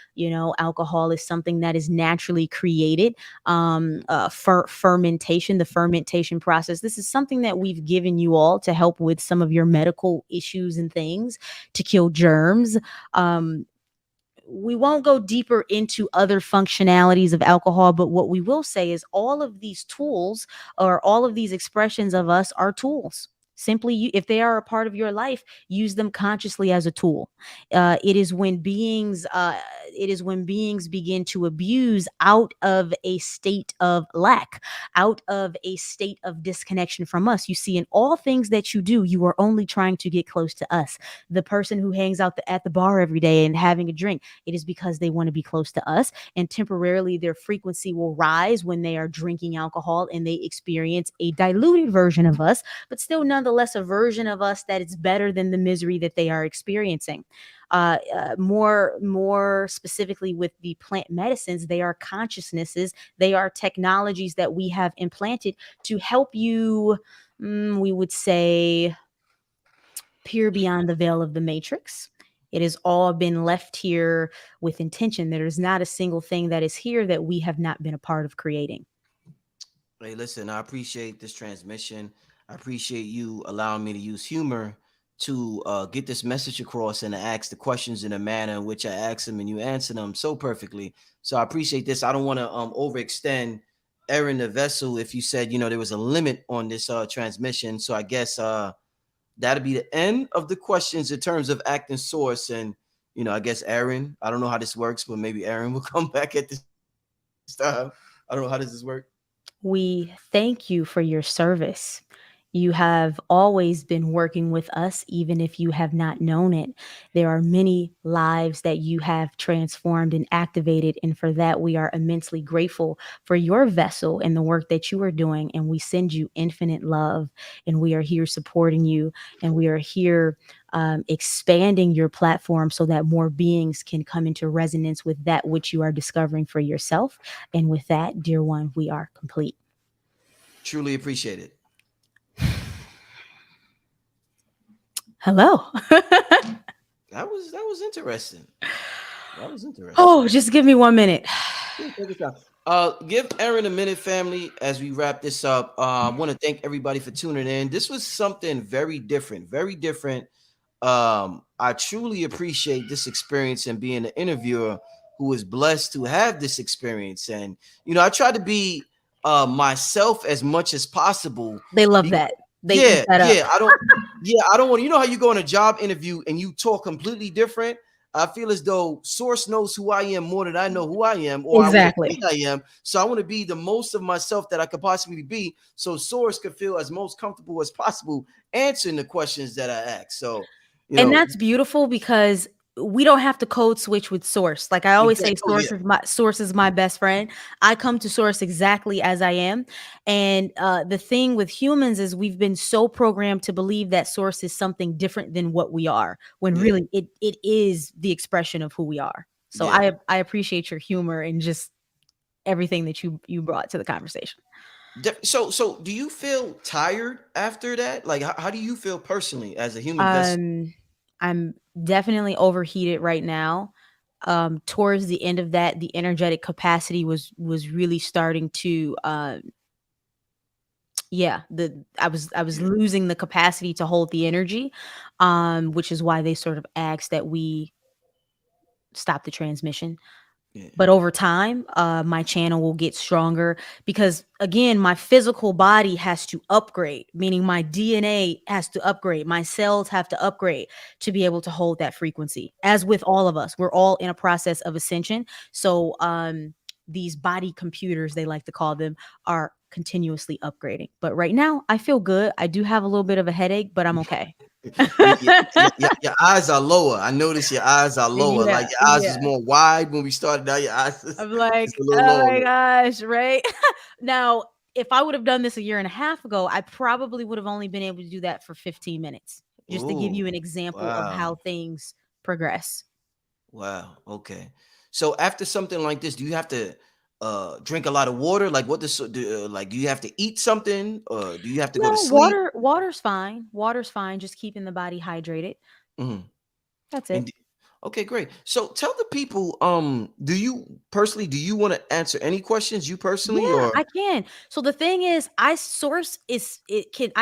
Alcohol is something that is naturally created. Fermentation, the fermentation process. This is something that we've given you all to help with some of your medical issues and things, to kill germs. We won't go deeper into other functionalities of alcohol, but what we will say is all of these tools or all of these expressions of us are tools. Simply, if they are a part of your life, use them consciously as a tool. It is when beings begin to abuse out of a state of lack, out of a state of disconnection from us. You see, in all things that you do, you are only trying to get close to us. The person who hangs out at the bar every day and having a drink, it is because they want to be close to us, and temporarily their frequency will rise when they are drinking alcohol and they experience a diluted version of us, but still nonetheless a version of us that is better than the misery that they are experiencing. More specifically with the plant medicines, they are consciousnesses, they are technologies that we have implanted to help you, we would say, peer beyond the veil of the matrix. It has all been left here with intention. There is not a single thing that is here that we have not been a part of creating. hey, listen, I appreciate this transmission. I appreciate you allowing me to use humor to get this message across and to ask the questions in a manner in which I ask them and you answer them so perfectly. So I appreciate this. I don't want to overextend Erin the vessel if you said, there was a limit on this transmission. So I guess that'll be the end of the questions in terms of acting source. And, I guess Erin, I don't know how this works, but maybe Erin will come back at this time. I don't know. How does this work? We thank you for your service. You have always been working with us, even if you have not known it. There are many lives that you have transformed and activated. And for that, we are immensely grateful for your vessel and the work that you are doing. And we send you infinite love. And we are here supporting you. And we are here expanding your platform so that more beings can come into resonance with that which you are discovering for yourself. And with that, dear one, we are complete. Truly appreciate it. Hello. That was interesting. That was interesting. Oh, just give me 1 minute. Yeah, take your time. Give Erin a minute, family, as we wrap this up. I want to thank everybody for tuning in. This was something very different, very different. I truly appreciate this experience and being an interviewer who is blessed to have this experience. And I try to be myself as much as possible. They love that. They eat Yeah, that up. yeah. I don't want how you go on a job interview and you talk completely different. I feel as though Source knows who I am more than I know who I am, or I want to Exactly. think I am. So I want to be the most of myself that I could possibly be, so Source could feel as most comfortable as possible answering the questions that I ask. So, And that's beautiful because we don't have to code switch with Source. Like I always say, exactly. Oh, yeah. Source is my best friend. I come to Source exactly as I am. And the thing with humans is we've been so programmed to believe that Source is something different than what we are, when Yeah. really it is the expression of who we are. So Yeah. I appreciate your humor and just everything that you brought to the conversation. So do you feel tired after that? Like how do you feel personally as a human vessel? Um, I'm definitely overheated right now. Towards the end of that, the energetic capacity was really starting to yeah, the I was Yeah. losing the capacity to hold the energy, which is why they sort of asked that we stop the transmission. Yeah. But over time, my channel will get stronger because, again, my physical body has to upgrade, meaning my DNA has to upgrade, my cells have to upgrade to be able to hold that frequency. As with all of us, we're all in a process of ascension. So, these body computers, they like to call them, are continuously upgrading. But right now, I feel good. I do have a little bit of a headache, but I'm okay. Your eyes are lower. I notice your eyes are lower. Yeah, Like your eyes was yeah. more wide when we started. Now your eyes is I'm it's a like, little "Oh lower. my gosh," right? Now, if I would have done this a year and a half ago, I probably would have only been able to do that for 15 minutes, just to give you Ooh, an example of wow. how things progress. Wow. Okay. So after something like this, do you have to drink a lot of water? Like what does like do you have to eat something or do you have to go to No, sleep? water's fine. Water's fine, just keeping the body hydrated. Mhm. That's And it. okay, great. So tell the people, do you personally do you want to answer any questions you personally Yeah, or I can. So the thing is, I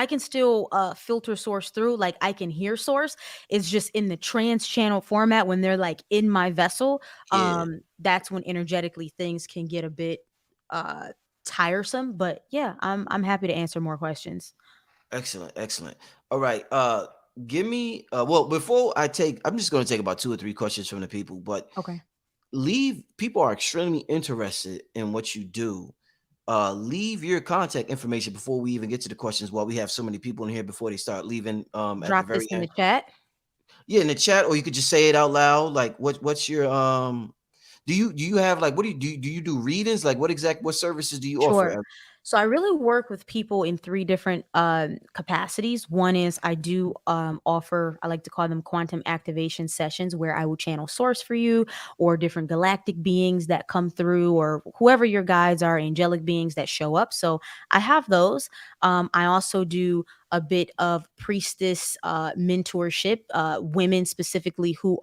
can still filter source through, like I can hear source. It's just in the trans channel format when they're like in my vessel. yeah. That's when energetically things can get a bit uh tiresome. But yeah, I'm happy to answer more questions. Excellent, excellent. All right. Give me well before I take I'm just going to take about two or three questions from the people, but Okay. leave people are extremely interested in what you do. Leave your contact information before we even get to the questions while we have so many people in here before they start leaving at the Drop very this in end. the chat. Yeah, in the chat, or you could just say it out loud. Like what's your do you have like what do you do readings? Like what services do you offer? Sure. So I really work with people in three different capacities. One is I do offer, I like to call them quantum activation sessions, where I will channel source for you or different galactic beings that come through, or whoever your guides are, angelic beings that show up. So I have those. I also do a bit of priestess mentorship, women specifically who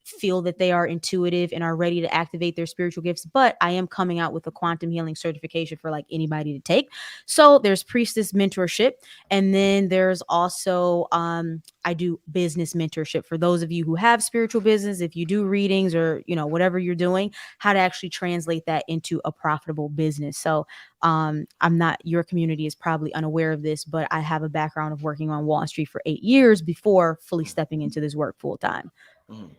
feel that they are intuitive and are ready to activate their spiritual gifts. But I am coming out with a quantum healing certification for like anybody to take. So there's priestess mentorship, and then there's also I do business mentorship for those of you who have spiritual business. If you do readings or whatever you're doing, how to actually translate that into a profitable business. So I'm not, your community is probably unaware of this, but I have a background of working on Wall Street for 8 years before fully stepping into this work full time. Mhm.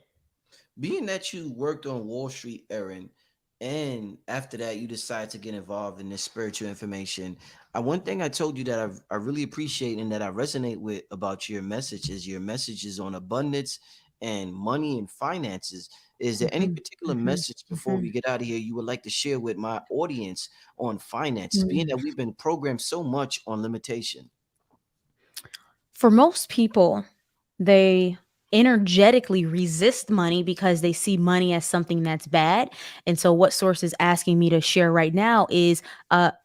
Being that you worked on Wall Street, Erin, and after that you decided to get involved in this spiritual information. One thing I told you that I really appreciate and that I resonate with about your messages on abundance and money and finances. Is there any Mhm, particular mhm, message before we mhm, get out of here you would like to share with my audience on finances? Being mhm. that we've been programmed so much on limitation. For most people, they energetically resist money because they see money as something that's bad. And so what source is asking me to share right now is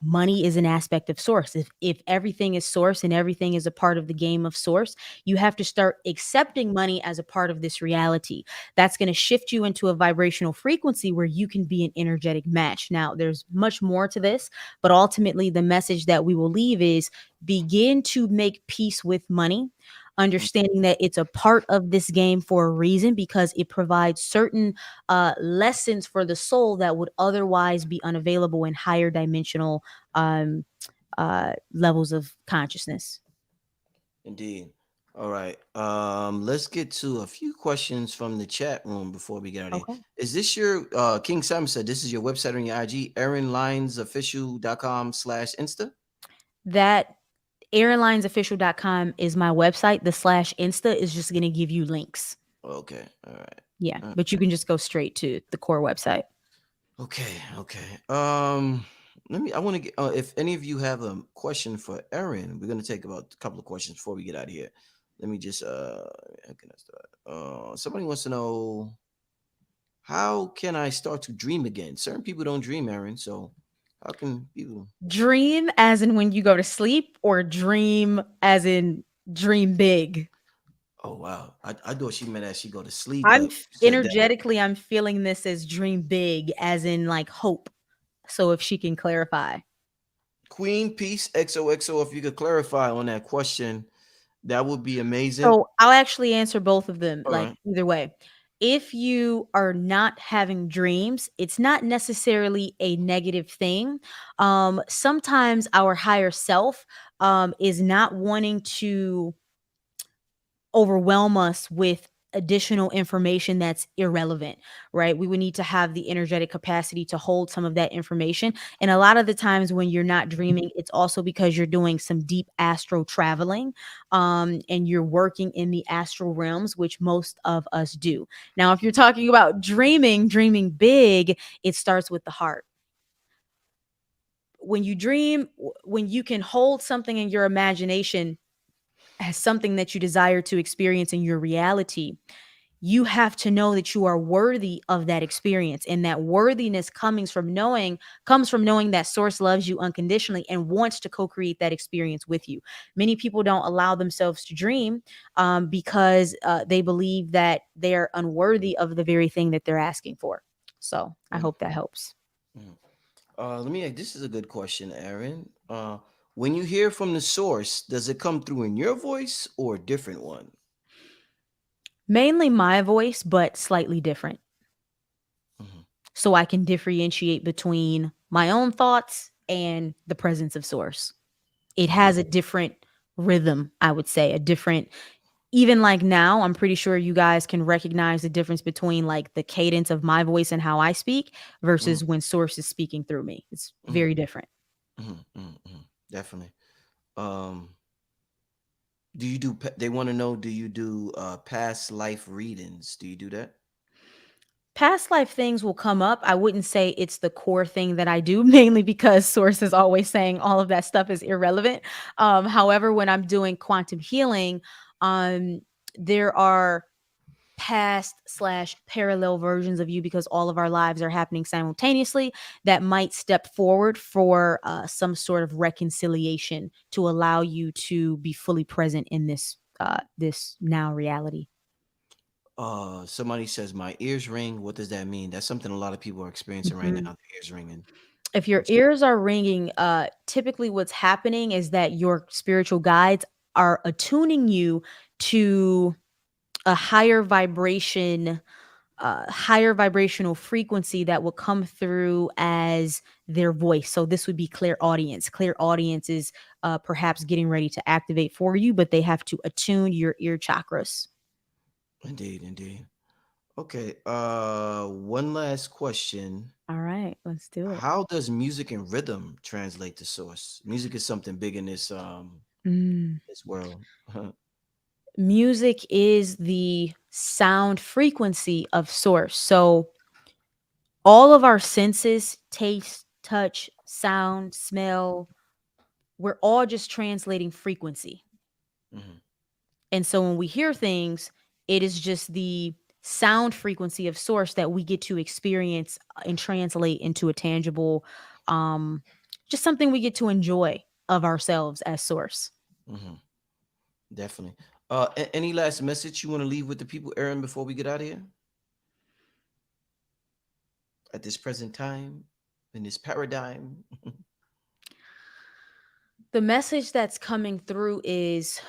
money is an aspect of source. If everything is source and everything is a part of the game of source, you have to start accepting money as a part of this reality. That's going to shift you into a vibrational frequency where you can be an energetic match. Now, there's much more to this, but ultimately the message that we will leave is begin to make peace with money, understanding that it's a part of this game for a reason, because it provides certain lessons for the soul that would otherwise be unavailable in higher dimensional um, levels of consciousness. Indeed. All right. Let's get to a few questions from the chat room before we get out of here. Okay. Is this your King Simon said this is your website on your IG, erinlinesofficial.com/insta? That airlinesofficial.com is my website. The slash Insta is just going to give you links. Okay. All right. Yeah, Uh, but you can just go straight to the core website. Okay. Okay. Let me I want to get if any of you have a question for Erin, we're gonna take about a couple of questions before we get out of here. Let me just how can I start? Somebody wants to know. how can I start to dream again? Certain people don't dream, Erin. So how can people? Dream as in when you go to sleep, or dream as in dream big? Oh wow, I thought she meant as she go to sleep, I'm but you said that. energetically, I'm feeling this as dream big, as in like hope. So if she can clarify. Queen Peace XOXO. If you could clarify on that question, that would be amazing. So I'll actually answer both of them, All like right. either way. If you are not having dreams, it's not necessarily a negative thing. Sometimes our higher self is not wanting to overwhelm us with additional information that's irrelevant, right? We would need to have the energetic capacity to hold some of that information. And a lot of the times when you're not dreaming, it's also because you're doing some deep astral traveling, and you're working in the astral realms, which most of us do. Now, if you're talking about dreaming big, it starts with the heart. When you dream, when you can hold something in your imagination as something that you desire to experience in your reality, you have to know that you are worthy of that experience, and that worthiness comes from knowing that source loves you unconditionally and wants to co-create that experience with you. Many people don't allow themselves to dream, because they believe that they're unworthy of the very thing that they're asking for. So I Mm, hope that helps. mm. Let me. This is a good question, Aaron. When you hear from the source, does it come through in your voice or a different one? Mainly my voice, but slightly different, Mhm, so I can differentiate between my own thoughts and the presence of source. It mhm, has a different rhythm, I would say, a different, even like now, I'm pretty sure you guys can recognize the difference between like the cadence of my voice and how I speak mhm, versus when source is speaking through me. It's mhm, very different. mhm, mhm, mhm. Definitely. Um, do you do? They want to know. Do you do past life readings? Do you do that? Past life things will come up. I wouldn't say it's the core thing that I do, mainly because source is always saying all of that stuff is irrelevant. However, when I'm doing quantum healing, um, there are past slash parallel versions of you, because all of our lives are happening simultaneously, that might step forward for some sort of reconciliation to allow you to be fully present in this now reality. Somebody says my ears ring. What does that mean? That's something a lot of people are experiencing right now. Mhm. The ears ringing. If your ears are ringing, typically what's happening is that your spiritual guides are attuning you to a higher vibrational frequency that will come through as their voice. So this would be clear audience. Clear audience is perhaps getting ready to activate for you, but they have to attune your ear chakras. Indeed, indeed. Okay. One last question. All right, let's do it. How does music and rhythm translate to source? Music is something big in Mm. this world. Music is the sound frequency of source. So all of our senses, taste, touch, sound, smell, we're all just translating frequency. Mhm, And so when we hear things, it is just the sound frequency of source that we get to experience and translate into a tangible, um, just something we get to enjoy of ourselves as source. mhm, definitely. Any last message you want to leave with the people, Aaron, before we get out of here? At this present time, in this paradigm. The message that's coming through is,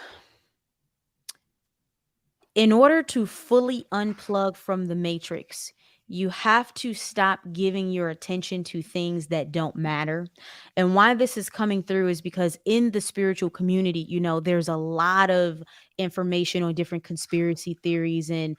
in order to fully unplug from the matrix, you have to stop giving your attention to things that don't matter. And why this is coming through is because in the spiritual community, there's a lot of information on different conspiracy theories and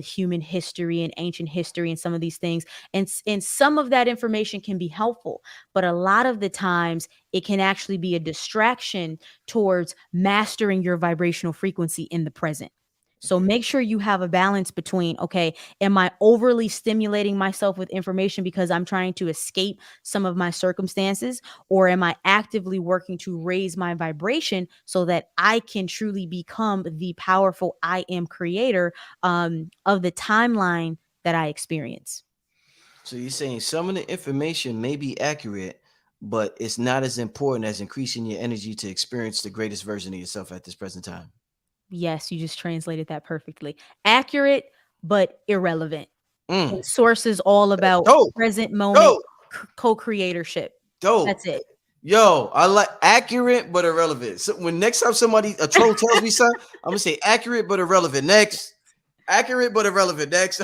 human history and ancient history and some of these things. And some of that information can be helpful, but a lot of the times it can actually be a distraction towards mastering your vibrational frequency in the present. So Okay. make sure you have a balance between, okay, am I overly stimulating myself with information because I'm trying to escape some of my circumstances? Or am I actively working to raise my vibration so that I can truly become the powerful I am creator of the timeline that I experience. So you're saying some of the information may be accurate, but it's not as important as increasing your energy to experience the greatest version of yourself at this present time. Yes, you just translated that perfectly. Accurate, but irrelevant. Mm. And Source is all about Dope. present moment Dope. co-creatorship. Dope. That's it. Yo, I like accurate but irrelevant. So when next time a troll tells me something, I'm gonna say accurate but irrelevant. Next, accurate but irrelevant. Next.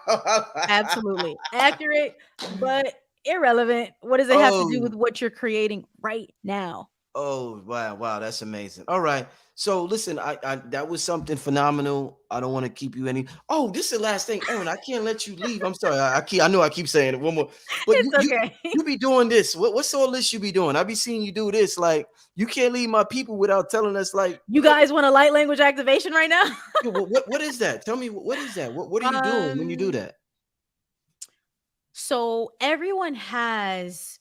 Absolutely. Accurate, but irrelevant. What does it have to do with Oh, what you're creating right now? oh, wow, that's amazing. All right. So listen, I that was something phenomenal. I don't want to keep you any. Oh, this is the last thing, Erin. I can't let you leave. I'm sorry. I know I keep saying it one more, but It's okay. you be doing this. What's all this you be doing? I be seeing you do this. Like you can't leave my people without telling us. Like You guys want a light language activation right now? what is that? Tell me what is that? What are you doing when you do that? So everyone has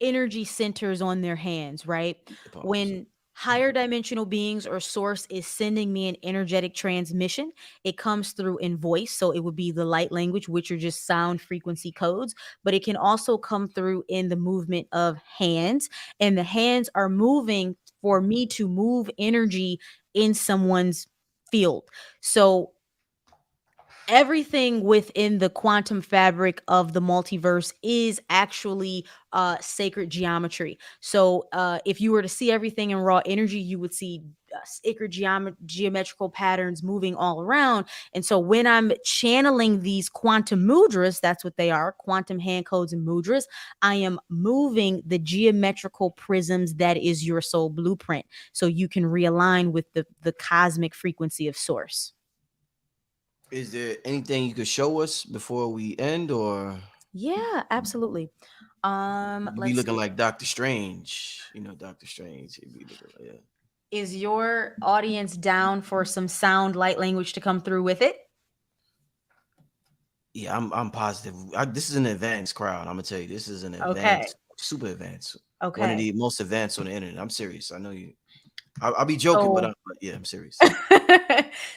energy centers on their hands, right? When higher dimensional beings or source is sending me an energetic transmission, it comes through in voice. So it would be the light language, which are just sound frequency codes, but it can also come through in the movement of hands. And the hands are moving for me to move energy in someone's field. So everything within the quantum fabric of the multiverse is actually sacred geometry. So if you were to see everything in raw energy, you would see sacred geometrical patterns moving all around. And so when I'm channeling these quantum mudras, that's what they are, quantum hand codes and mudras, I am moving the geometrical prisms that is your soul blueprint, so you can realign with the cosmic frequency of source. Is there anything you could show us before we end, or Yeah, absolutely. you be Let's looking see. like Doctor Strange? You know, Doctor Strange. He'd be looking like that. Is your audience down for some sound light language to come through with it? Yeah, I'm positive. This is an advanced crowd. I'm gonna tell you, this is an Okay. advanced, super advanced. Okay. One of the most advanced on the internet. I'm serious. I know you. I'll be joking, but yeah, I'm serious.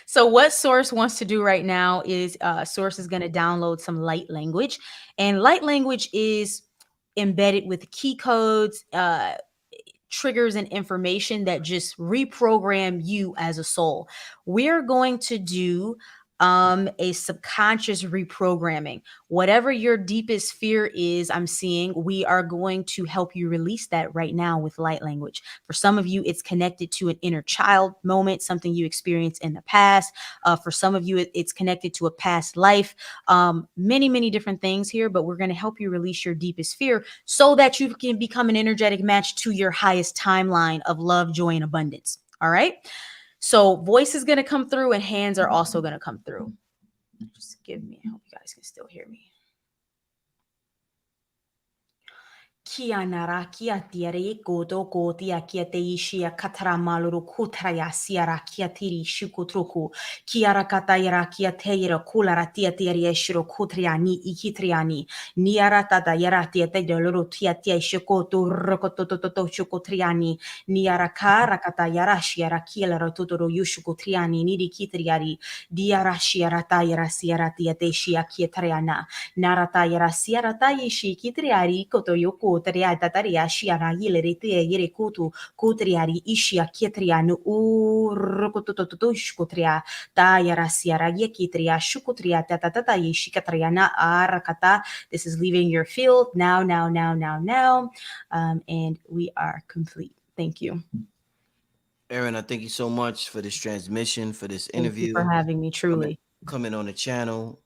So what Source wants to do right now is Source is going to download some light language, and light language is embedded with key codes, triggers, and information that just reprogram you as a soul. We're going to do a subconscious reprogramming. Whatever your deepest fear is, I'm seeing, we are going to help you release that right now with light language. For some of you, it's connected to an inner child moment, something you experienced in the past. For some of you, it's connected to a past life. Many different things here, but we're going to help you release your deepest fear so that you can become an energetic match to your highest timeline of love, joy, and abundance. All right. So voice is going to come through and hands are also going to come through. Just give me, I hope you guys can still hear me. Kia nara kia tiare godo godia kia teishia katramaluru kutraya siara kia tiri shukutroku kiara katayara kia teira kulara tia tiare shiro kutriani ikitriani niara tada yara tia teidoluru tia tia shukotu rokotototo shukotriani niara kara katayara shiara kiela rototoro yushukotriani nidi kitriari diara shiara tayara siara tia teishia kia triana narata yara siara tayishi kitriari kotoyoko Tria tataria shiara yilerite yere kutu kutriari ishia kietrianu urukutututu shukutria tayara siara yekitria shukutria tatatata yishikatriana arakata. This is leaving your field now. And we are complete. Thank you. Erin, I thank you so much for this transmission, for this interview. Thank you for having me, truly. Coming on the channel.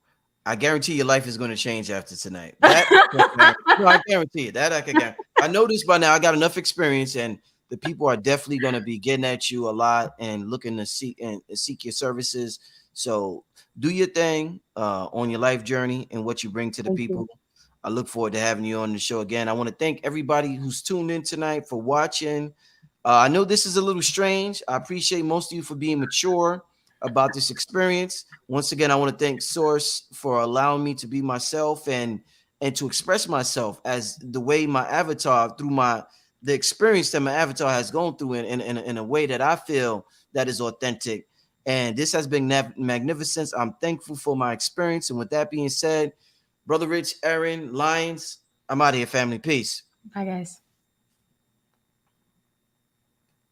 I guarantee your life is going to change after tonight. That I guarantee it. That I can guarantee. I know this by now. I got enough experience, and the people are definitely going to be getting at you a lot and looking to seek your services. So do your thing on your life journey and what you bring to the people. I look forward to having you on the show again. I want to thank everybody who's tuned in tonight for watching. I know this is a little strange. I appreciate most of you for being mature about this experience. Once again, I want to thank Source for allowing me to be myself and to express myself as the way my avatar, through the experience that my avatar has gone through in a way that I feel that is authentic. And this has been magnificent. I'm thankful for my experience. And with that being said, Brother Rich, Erin, Lyons, I'm out of here, family. Peace. Bye, guys.